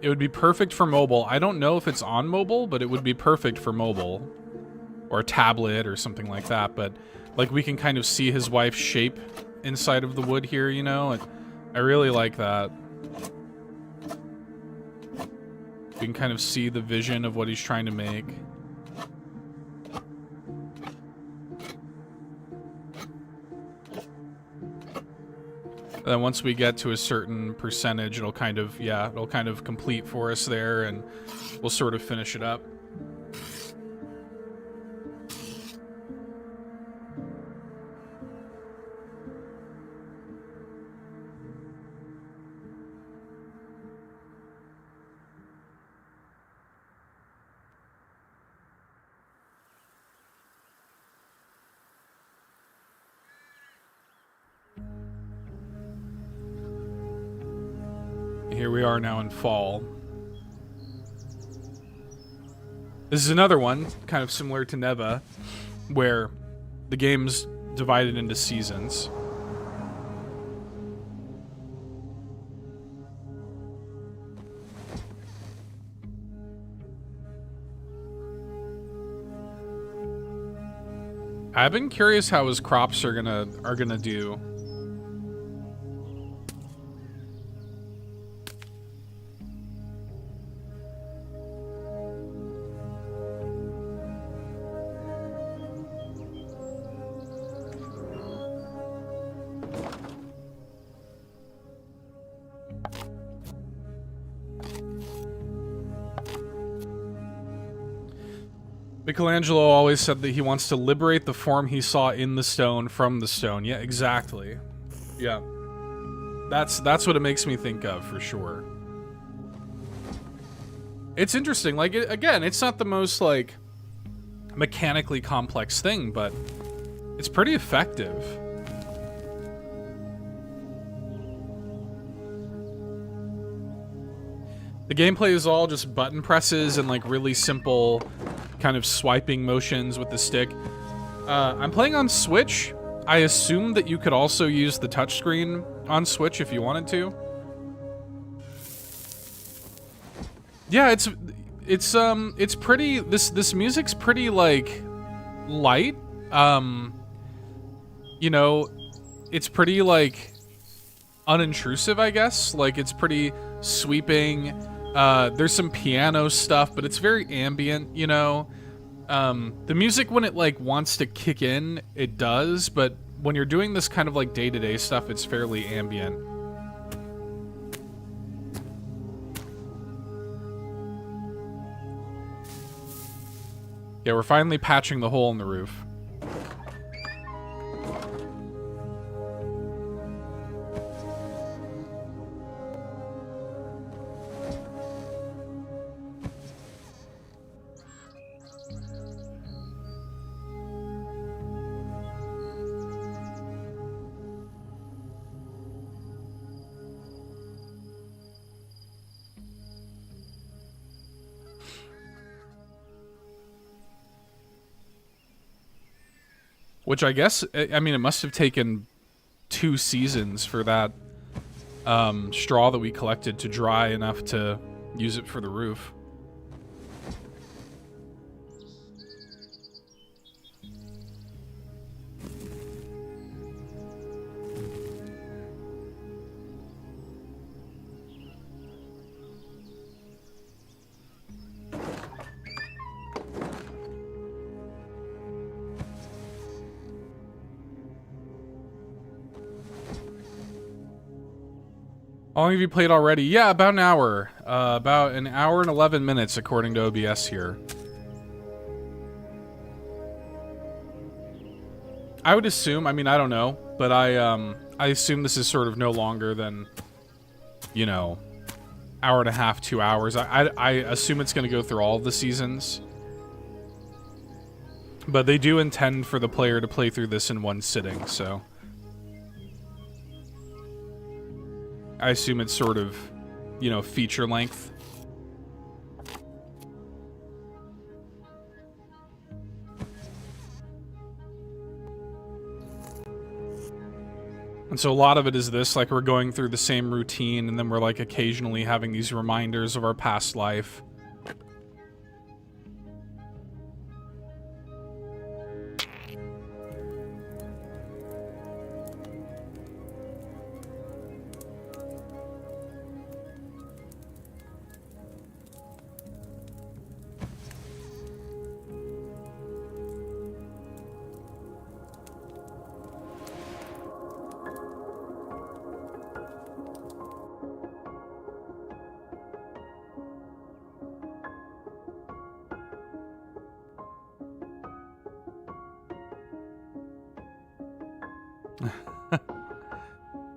It would be perfect for mobile. I don't know if it's on mobile, but it would be perfect for mobile. Or a tablet or something like that. But, like, we can kind of see his wife's shape inside of the wood here, you know? I really like that. We can kind of see the vision of what he's trying to make. And then once we get to a certain percentage, it'll kind of, yeah, it'll kind of complete for us there, and we'll sort of finish it up. Here we are now in fall. This is another one, kind of similar to Neva, where the game's divided into seasons. I've been curious how his crops are gonna do. Michelangelo always said that he wants to liberate the form he saw in the stone from the stone. Yeah, exactly. Yeah. That's what it makes me think of, for sure. It's interesting. Like, again, it's not the most, like, mechanically complex thing, but it's pretty effective. The gameplay is all just button presses and, like, really simple kind of swiping motions with the stick. I'm playing on Switch. I assume that you could also use the touchscreen on Switch if you wanted to. Yeah, it's pretty, this music's pretty, like, light. You know, it's pretty, like, unintrusive, I guess. Like, it's pretty sweeping. There's some piano stuff, but it's very ambient, you know. The music, when it, like, wants to kick in, it does, but when you're doing this kind of, like, day-to-day stuff, it's fairly ambient. Yeah, we're finally patching the hole in the roof. Which I guess, I mean, it must have taken 2 seasons for that straw that we collected to dry enough to use it for the roof. How long have you played already? Yeah, about an hour. About an hour and 11 minutes, according to OBS here. I would assume, I mean, I don't know, but I assume this is sort of no longer than, you know, hour and a half, 2 hours. I assume it's going to go through all of the seasons. But they do intend for the player to play through this in one sitting, so I assume it's sort of, you know, feature length. And so a lot of it is this, like, we're going through the same routine, and then we're, like, occasionally having these reminders of our past life.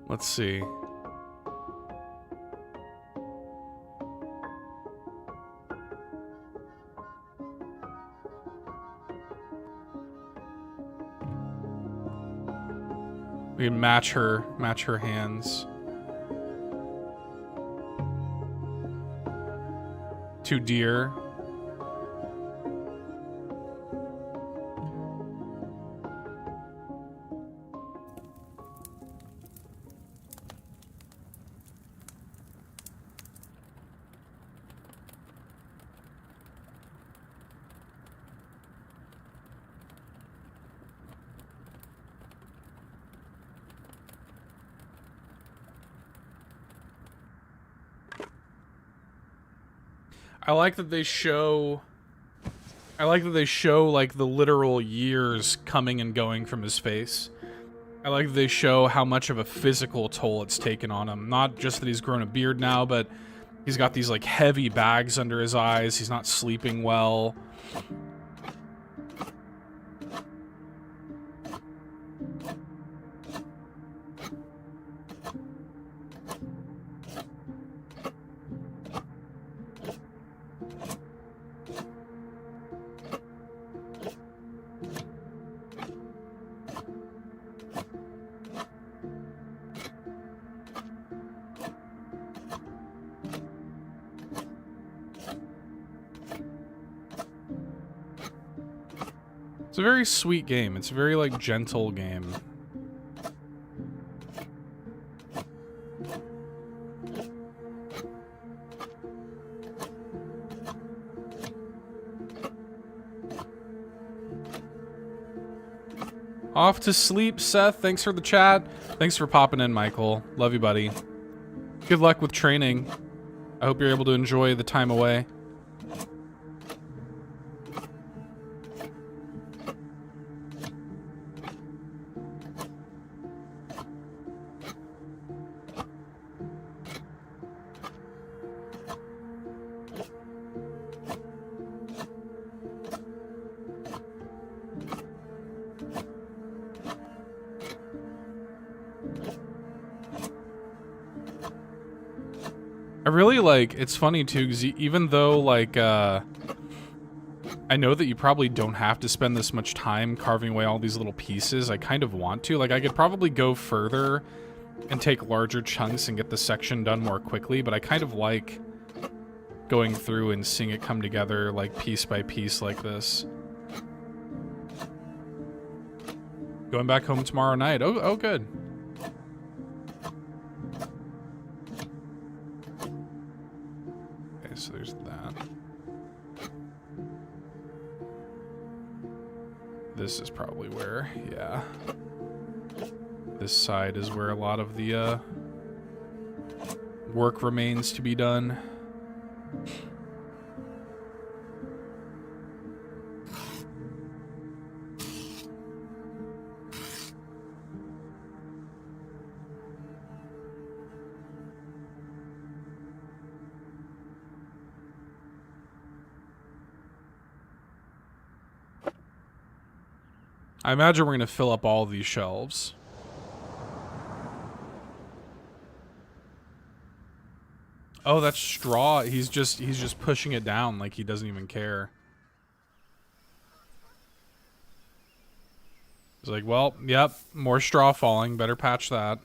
Let's see. We can match her hands. 2 deer. I like that they show... I like that they show, like, the literal years coming and going from his face. I like that they show how much of a physical toll it's taken on him. Not just that he's grown a beard now, but he's got these, like, heavy bags under his eyes. He's not sleeping well. It's a very sweet game. It's a very, like, gentle game. Off to sleep, Seth. Thanks for the chat. Thanks for popping in, Michael. Love you, buddy. Good luck with training. I hope you're able to enjoy the time away. I really like, it's funny too, because even though, like, I know that you probably don't have to spend this much time carving away all these little pieces, I kind of want to. Like, I could probably go further and take larger chunks and get the section done more quickly, but I kind of like going through and seeing it come together, like, piece by piece like this. Going back home tomorrow night. Oh, good. So there's that. This is probably where, yeah. This side is where a lot of the work remains to be done. I imagine we're going to fill up all of these shelves. Oh, that's straw. He's just pushing it down like he doesn't even care. He's like, well, yep, more straw falling. Better patch that.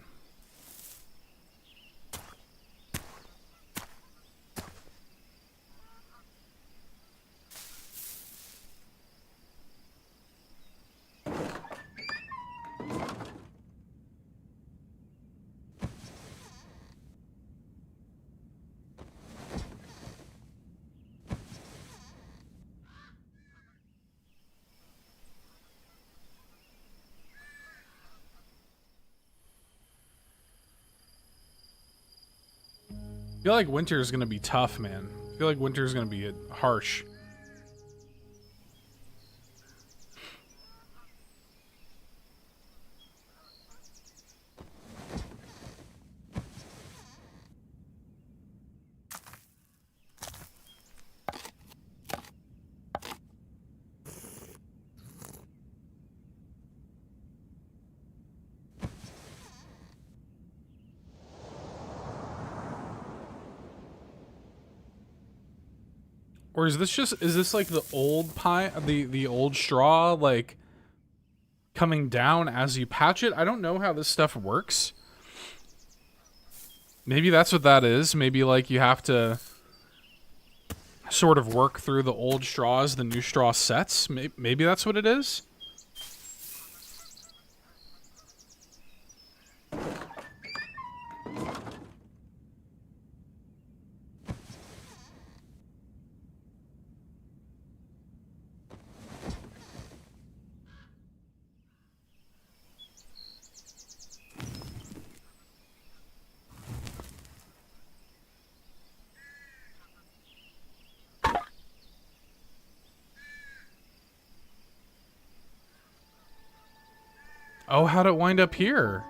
I feel like winter is going to be tough, man. I feel like winter is going to be harsh. Or is this like the old pie, the old straw, like, coming down as you patch it? I don't know how this stuff works. Maybe that's what that is. Maybe, like, you have to sort of work through the old straw as the new straw sets. Maybe that's what it is. Oh, how'd it wind up here?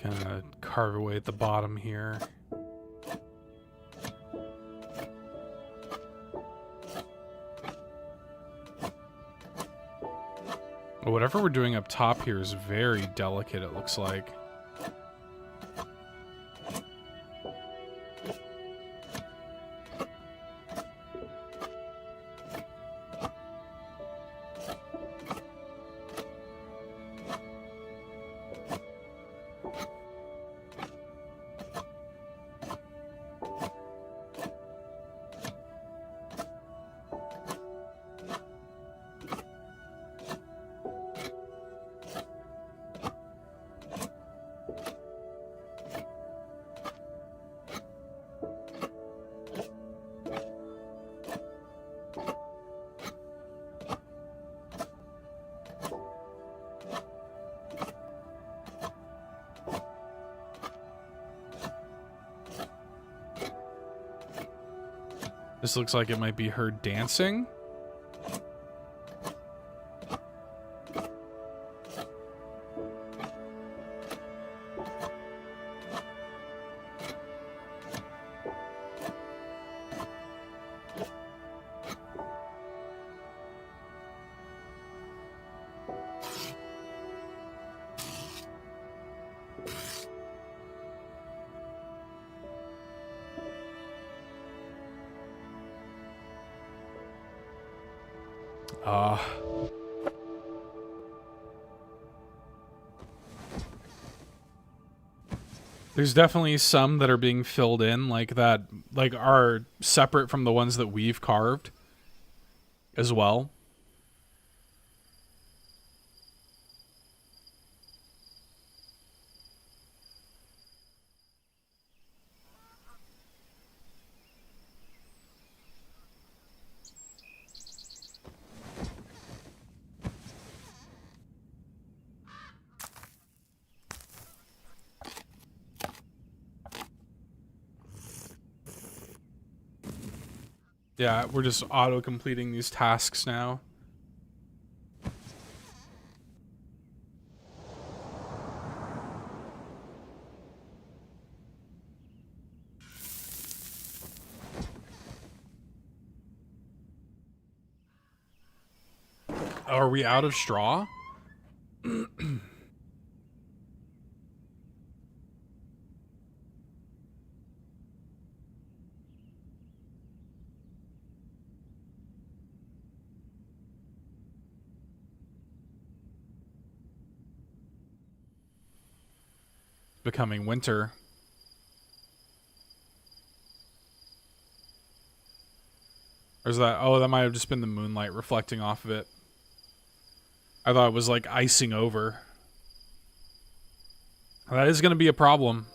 Gonna carve away at the bottom here. Whatever we're doing up top here is very delicate, it looks like. This looks like it might be her dancing. There's definitely some that are being filled in like that, like are separate from the ones that we've carved as well. Yeah, we're just auto-completing these tasks now. Are we out of straw? Becoming winter. Or is that... Oh, that might have just been the moonlight reflecting off of it. I thought it was like icing over. That is going to be a problem.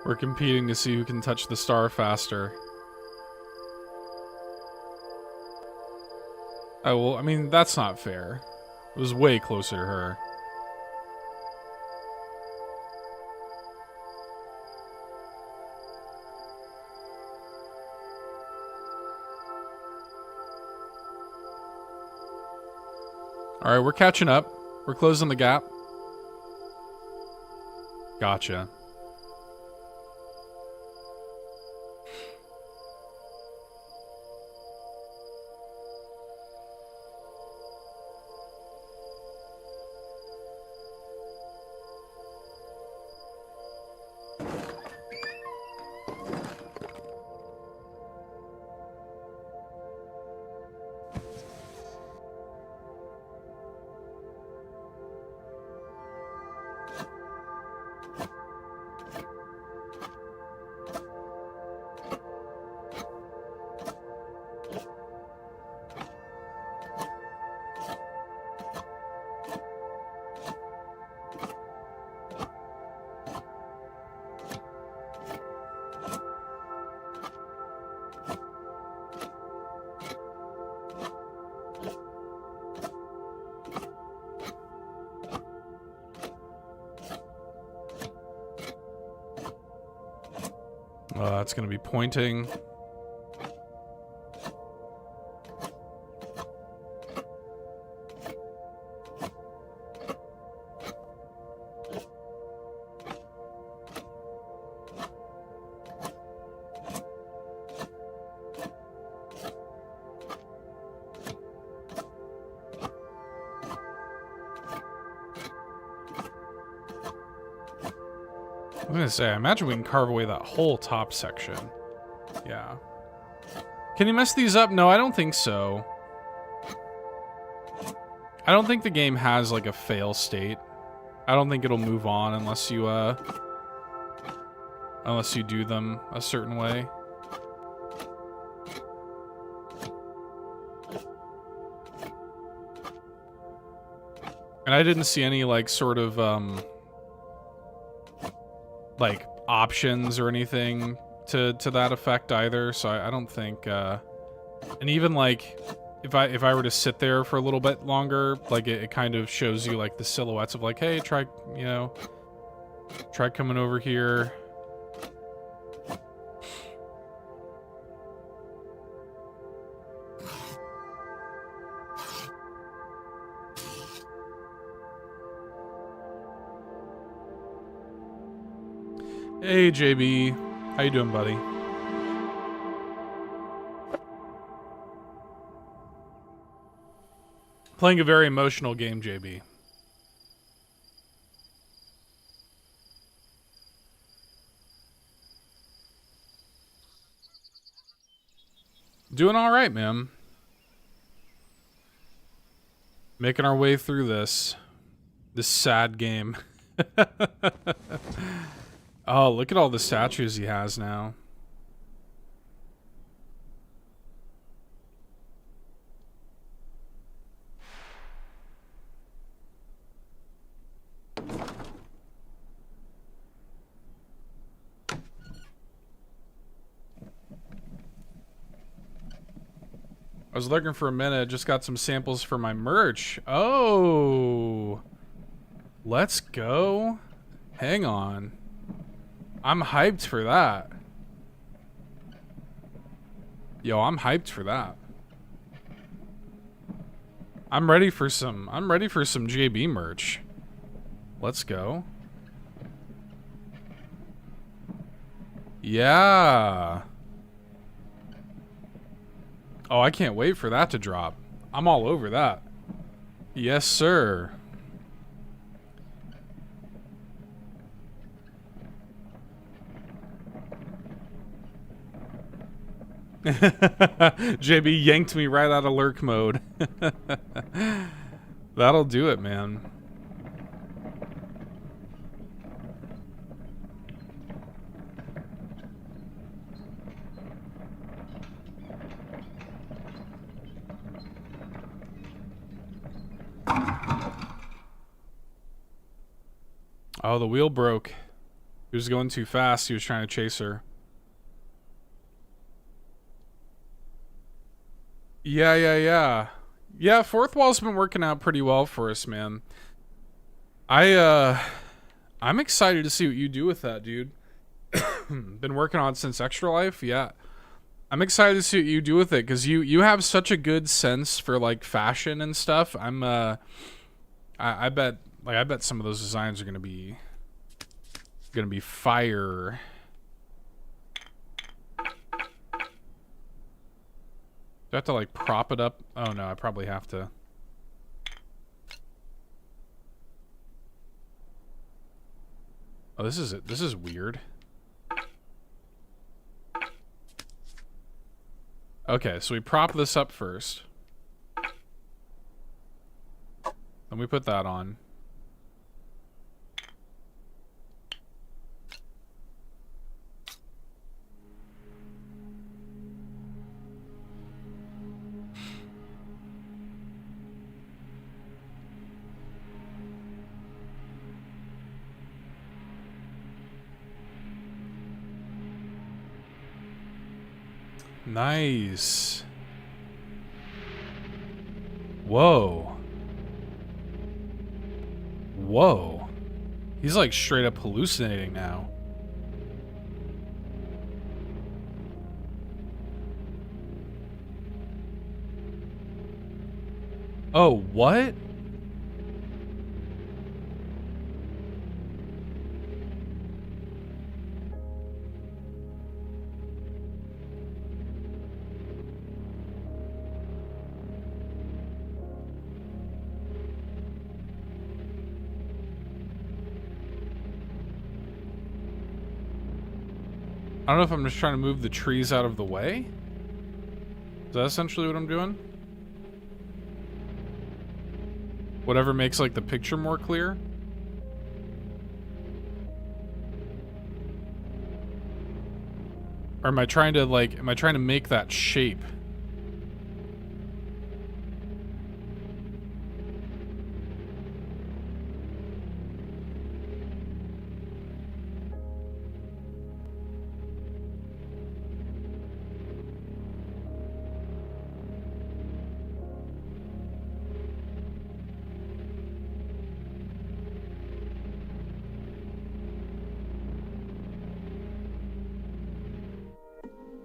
We're competing to see who can touch the star faster. Oh, well, I mean, that's not fair. It was way closer to her. Alright, we're catching up. We're closing the gap. Gotcha. That's gonna be pointing. I'm gonna say, I imagine we can carve away that whole top section. Yeah. Can you mess these up? No, I don't think so. I don't think the game has like a fail state. I don't think it'll move on unless you do them a certain way. And I didn't see any like sort of like options or anything to that effect either, so I don't think and even like if I were to sit there for a little bit longer, like it kind of shows you like the silhouettes of like, hey, try coming over here. Hey, JB. How you doing, buddy? Playing a very emotional game, JB. Doing all right, man. Making our way through this sad game. Oh, look at all the statues he has now. I was looking for a minute, just got some samples for my merch. Oh, let's go. Hang on. I'm hyped for that. Yo, I'm hyped for that. I'm ready for some JB merch. Let's go. Yeah. Oh, I can't wait for that to drop. I'm all over that. Yes, sir. JB yanked me right out of lurk mode. That'll do it, man. Oh, the wheel broke. He was going too fast. He was trying to chase her. Yeah, fourth wall's been working out pretty well for us, man. I'm excited to see what you do with that, dude. Been working on it since Extra Life, yeah. I'm excited to see what you do with it, because you have such a good sense for like fashion and stuff. I bet some of those designs are gonna be fire. Do I have to like prop it up? Oh no, I probably have to. Oh, this is it. This is weird. Okay, so we prop this up first. Then we put that on. Nice. Whoa. Whoa. He's like straight up hallucinating now. Oh, what? I don't know if I'm just trying to move the trees out of the way. Is that essentially what I'm doing? Whatever makes like the picture more clear. Or am I trying to make that shape?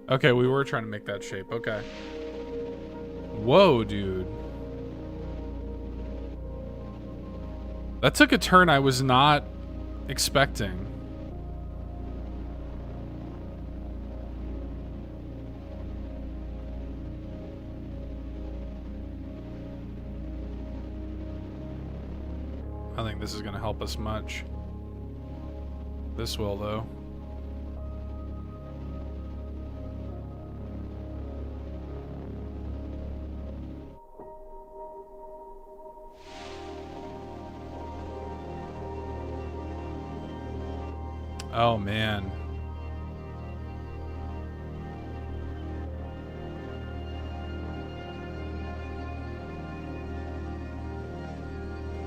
Okay, we were trying to make that shape. Okay. Whoa, dude. That took a turn I was not expecting. I don't think this is going to help us much. This will, though. Oh, man.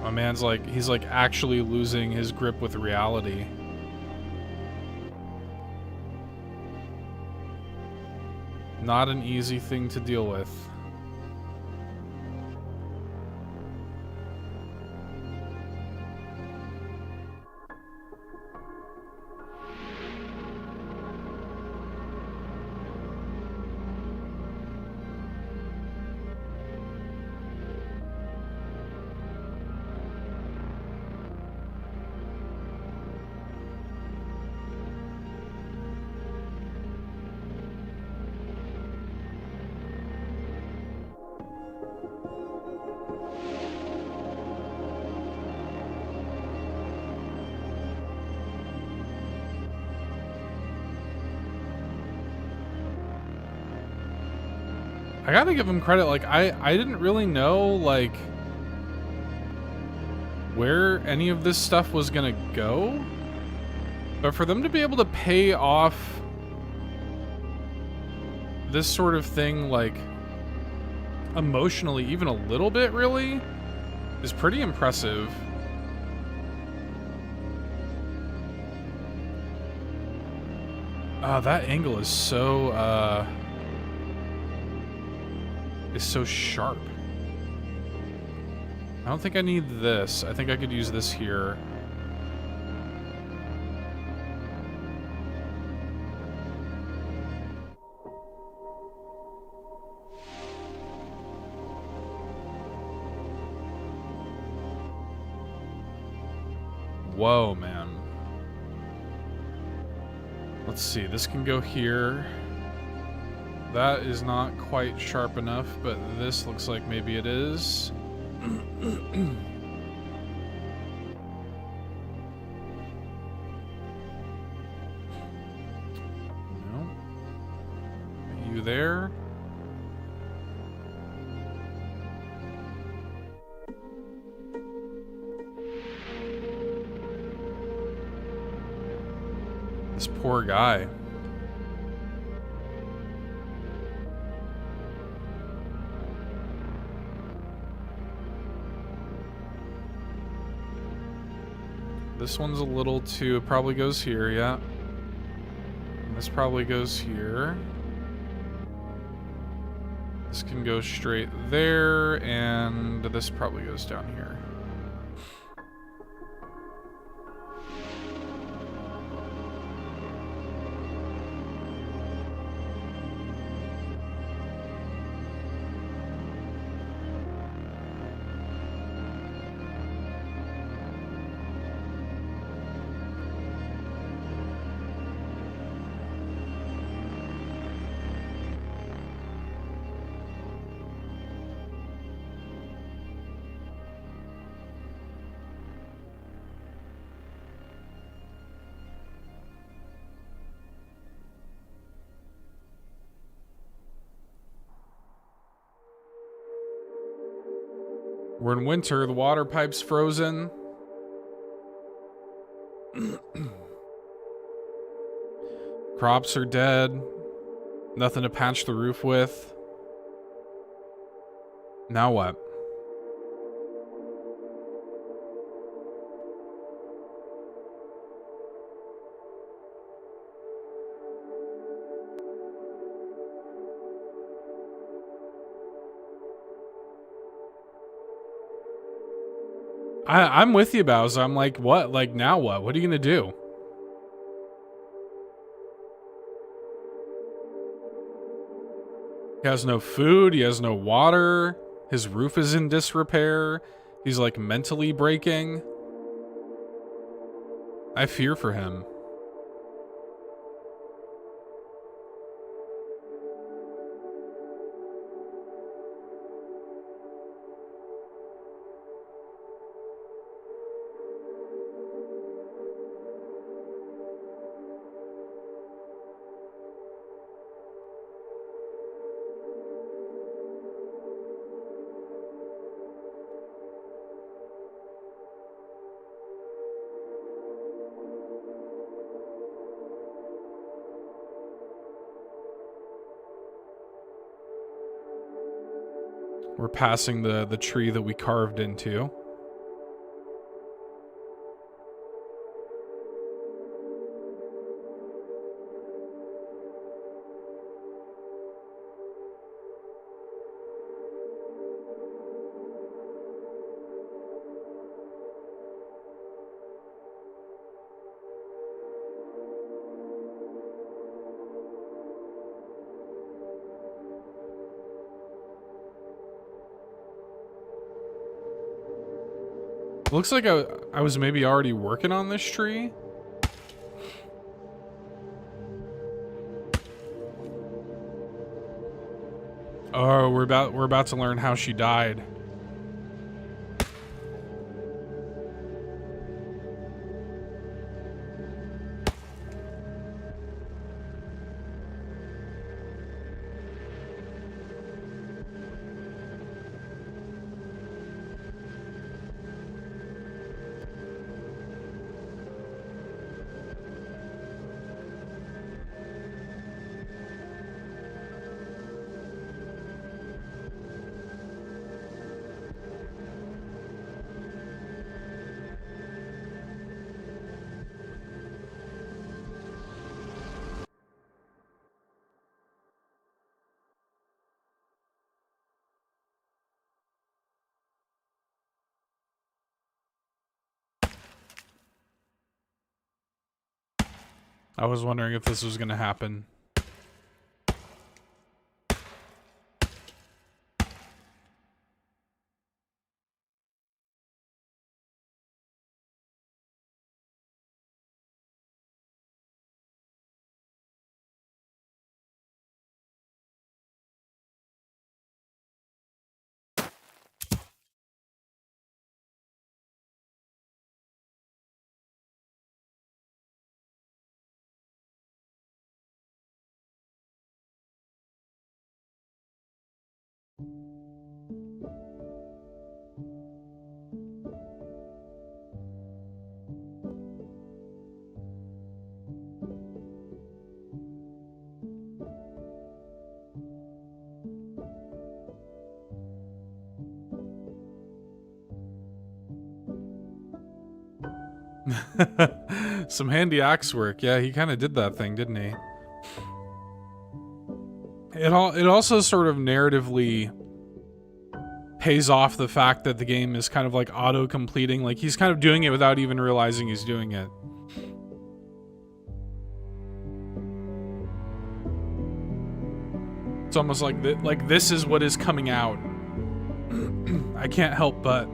My man's like, he's like actually losing his grip with reality. Not an easy thing to deal with. I gotta give him credit, like, I didn't really know, like, where any of this stuff was gonna go. But for them to be able to pay off this sort of thing, like, emotionally, even a little bit, really, is pretty impressive. That angle is so sharp. I don't think I need this. I think I could use this here. Whoa, man. Let's see, this can go here. That is not quite sharp enough, but this looks like maybe it is. No. You there? This poor guy. This one's a little too, it probably goes here, yeah. And this probably goes here. This can go straight there, and this probably goes down here. We're in winter, the water pipe's frozen. Crops are dead. Nothing to patch the roof with. Now what? I'm with you, Bowser. I'm like, what? Like, now what? What are you gonna do? He has no food. He has no water. His roof is in disrepair. He's like mentally breaking. I fear for him. We're passing the tree that we carved into. Looks like I was maybe already working on this tree. Oh, we're about to learn how she died. I was wondering if this was going to happen. Some handy axe work. Yeah, he kind of did that thing, didn't he? It also sort of narratively pays off the fact that the game is kind of like auto-completing. Like, he's kind of doing it without even realizing he's doing it. It's almost like this is what is coming out. I can't help but.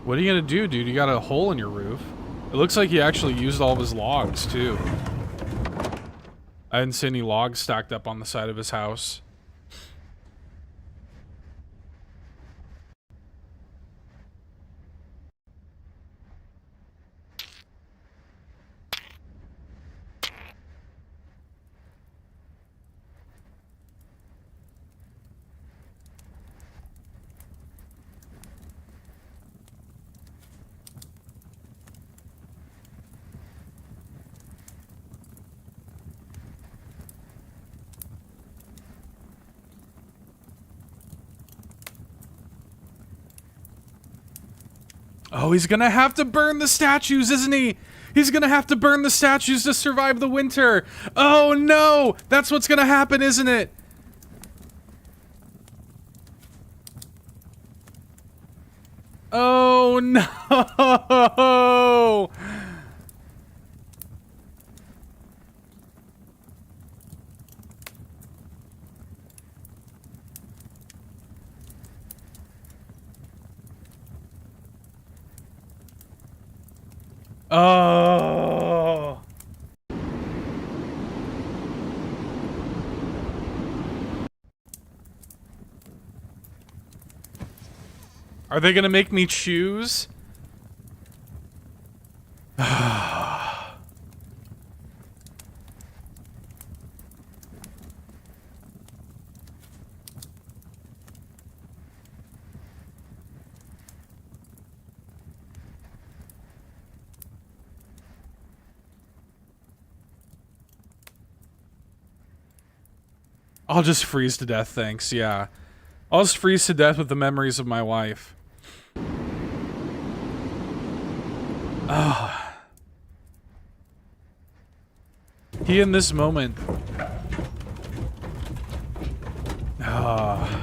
What are you gonna do, dude? You got a hole in your roof. It looks like he actually used all of his logs, too. I didn't see any logs stacked up on the side of his house. Oh, he's gonna have to burn the statues, isn't he? He's gonna have to burn the statues to survive the winter. Oh no! That's what's gonna happen, isn't it? Oh no! Oh. Are they gonna make me choose? I'll just freeze to death, thanks, yeah. I'll just freeze to death with the memories of my wife. Ah. He in this moment. Ah.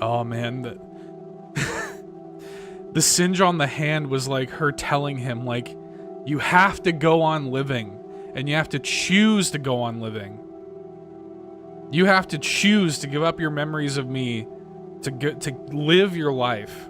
Oh man, the singe on the hand was like her telling him, like, you have to go on living, and you have to choose to go on living. You have to choose to give up your memories of me to live your life.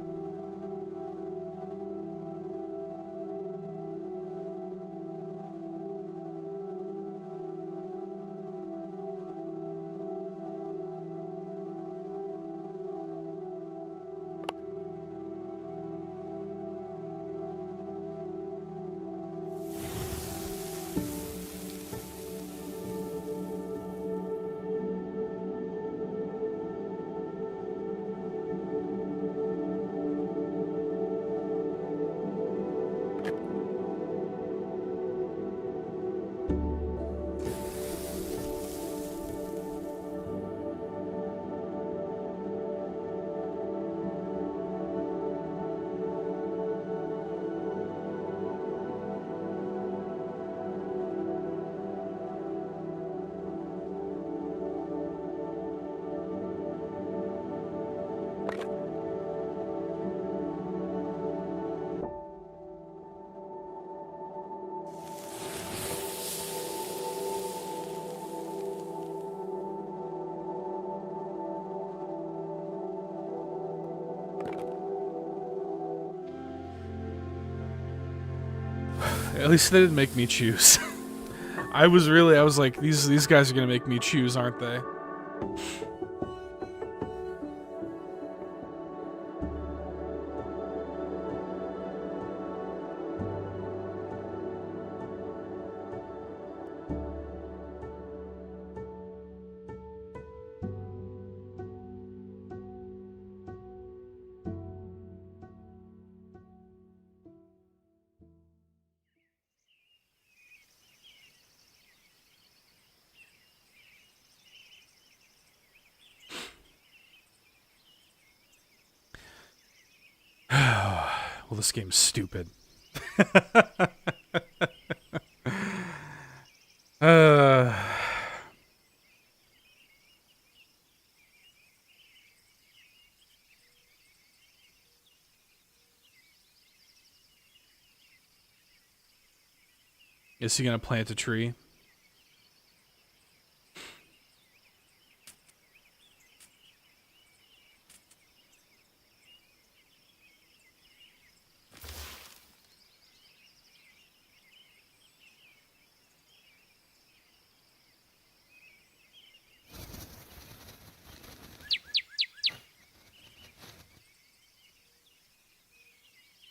At least they didn't make me choose. I was like, these guys are gonna make me choose, aren't they? Well, this game's stupid. Is he gonna plant a tree?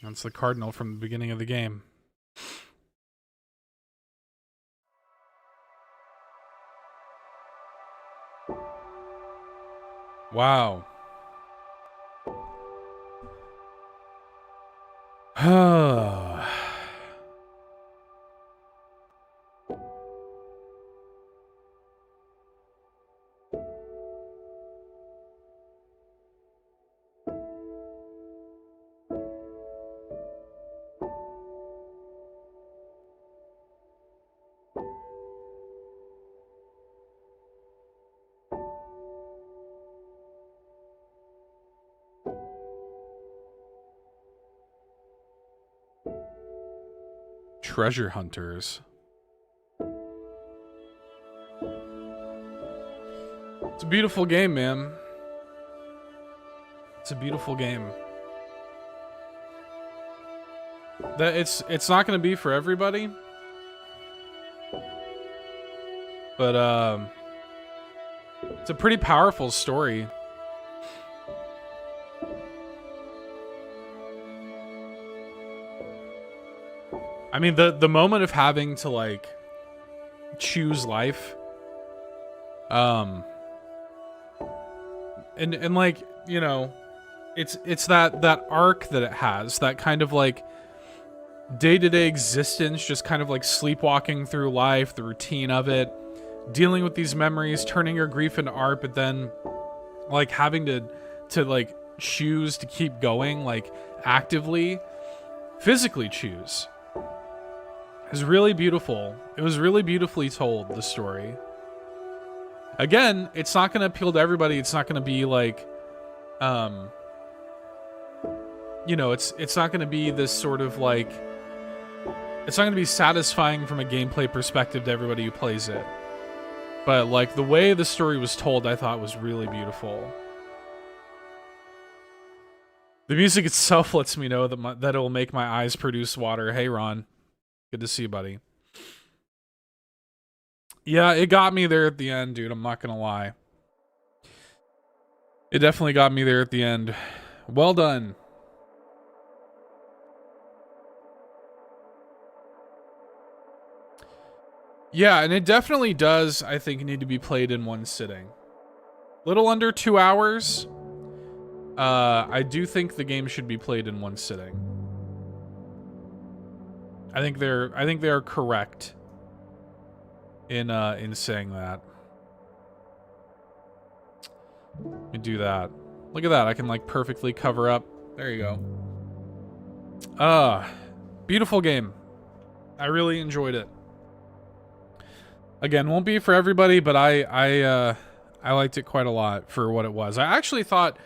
That's the cardinal from the beginning of the game. Wow. Treasure hunters. It's a beautiful game, man. It's a beautiful game. That it's not going to be for everybody. But it's a pretty powerful story. I mean, the moment of having to, like, choose life, and like, you know, it's that arc that it has, that kind of, like, day-to-day existence, just kind of, like, sleepwalking through life, the routine of it, dealing with these memories, turning your grief into art, but then, like, having to like, choose to keep going, like, actively, physically choose. Is really beautiful. It was really beautifully told, the story. Again, it's not going to appeal to everybody. It's not going to be like, um, you know, it's not going to be this sort of like, it's not going to be satisfying from a gameplay perspective to everybody who plays it. But like the way the story was told, I thought was really beautiful. The music itself lets me know that that it'll make my eyes produce water. Hey, Ron. Good to see you, buddy. Yeah, it got me there at the end, dude. I'm not gonna lie. It definitely got me there at the end. Well done. Yeah, and it definitely does, I think, need to be played in one sitting. Little under 2 hours. I do think the game should be played in one sitting. I think they're correct in saying that. Let me do that. Look at that. I can like perfectly cover up. There you go. Beautiful game. I really enjoyed it. Again, won't be for everybody, but I liked it quite a lot for what it was. I actually thought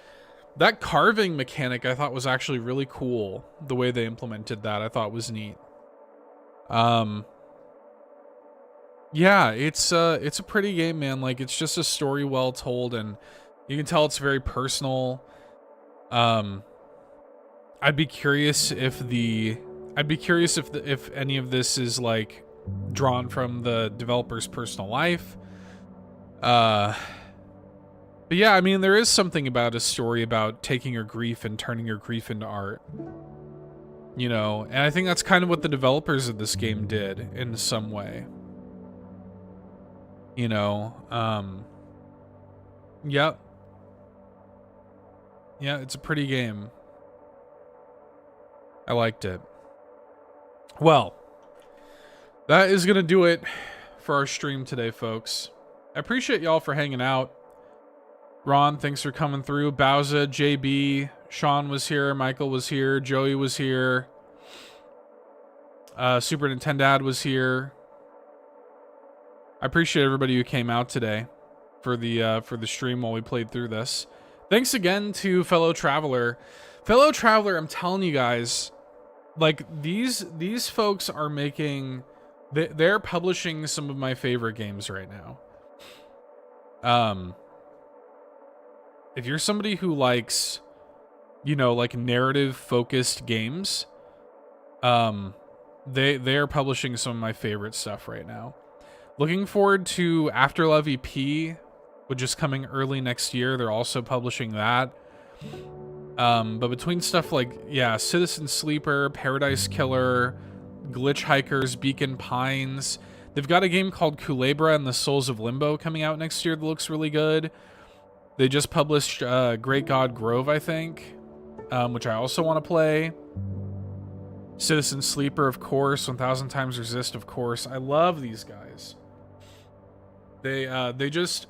that carving mechanic I thought was actually really cool. The way they implemented that I thought was neat. Yeah, it's a pretty game, man. Like it's just a story well told, and you can tell it's very personal. I'd be curious if if any of this is like drawn from the developer's personal life. But yeah, I mean, there is something about a story about taking your grief and turning your grief into art. You know, and I think that's kind of what the developers of this game did in some way. You know, yep. Yeah, it's a pretty game. I liked it. Well, that is going to do it for our stream today, folks. I appreciate y'all for hanging out. Ron, thanks for coming through. Bowza, JB, Sean was here. Michael was here. Joey was here. Super Nintendad was here. I appreciate everybody who came out today for the stream while we played through this. Thanks again to Fellow Traveler. Fellow Traveler, I'm telling you guys, like these folks are making, they're publishing some of my favorite games right now. If you're somebody who likes, you know, like narrative focused games, they are publishing some of my favorite stuff right now. Looking forward to Afterlove EP, which is coming early next year. They're also publishing that. But between stuff like, yeah, Citizen Sleeper, Paradise Killer, Glitch Hikers, Beacon Pines. They've got a game called Culebra and the Souls of Limbo coming out next year that looks really good. They just published Great God Grove, I think, which I also want to play. Citizen Sleeper, of course. 1000 Times Resist, of course. I love these guys. They just,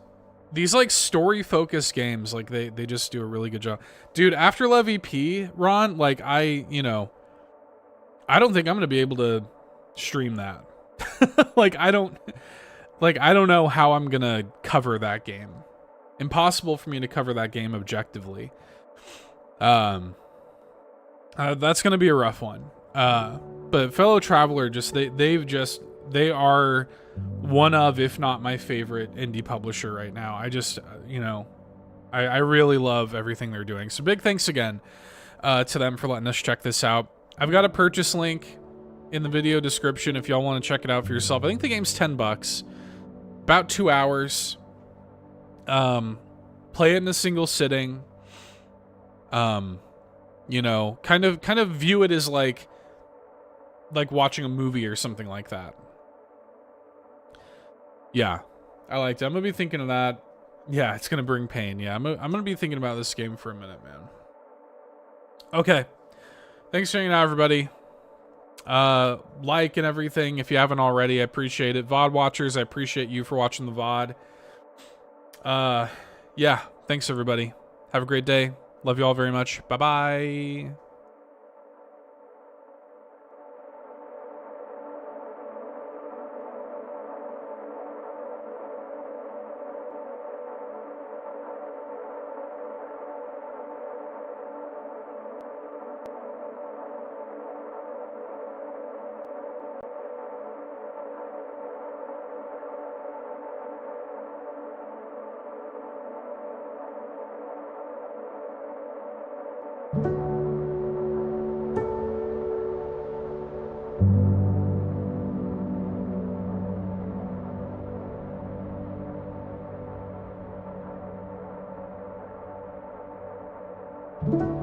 these like story focused games, like they just do a really good job. Dude, Afterlove EP, Ron, like I don't think I'm going to be able to stream that. like I don't know how I'm going to cover that game. Impossible for me to cover that game objectively. That's going to be a rough one. But Fellow Traveler, just they are one of, if not my favorite indie publisher right now. I just, you know, I really love everything they're doing. So big thanks again to them for letting us check this out. I've got a purchase link in the video description if y'all want to check it out for yourself. I think the game's $10, about 2 hours. Play it in a single sitting. You know, kind of view it as like watching a movie or something like that. Yeah, I liked it. I'm gonna be thinking of that. Yeah, it's gonna bring pain. Yeah, I'm gonna be thinking about this game for a minute, man. Okay, thanks for hanging out, everybody. Like and everything if you haven't already. I appreciate it. VOD watchers, I appreciate you for watching the VOD. Yeah, thanks everybody. Have a great day. Love you all very much. Bye bye. you.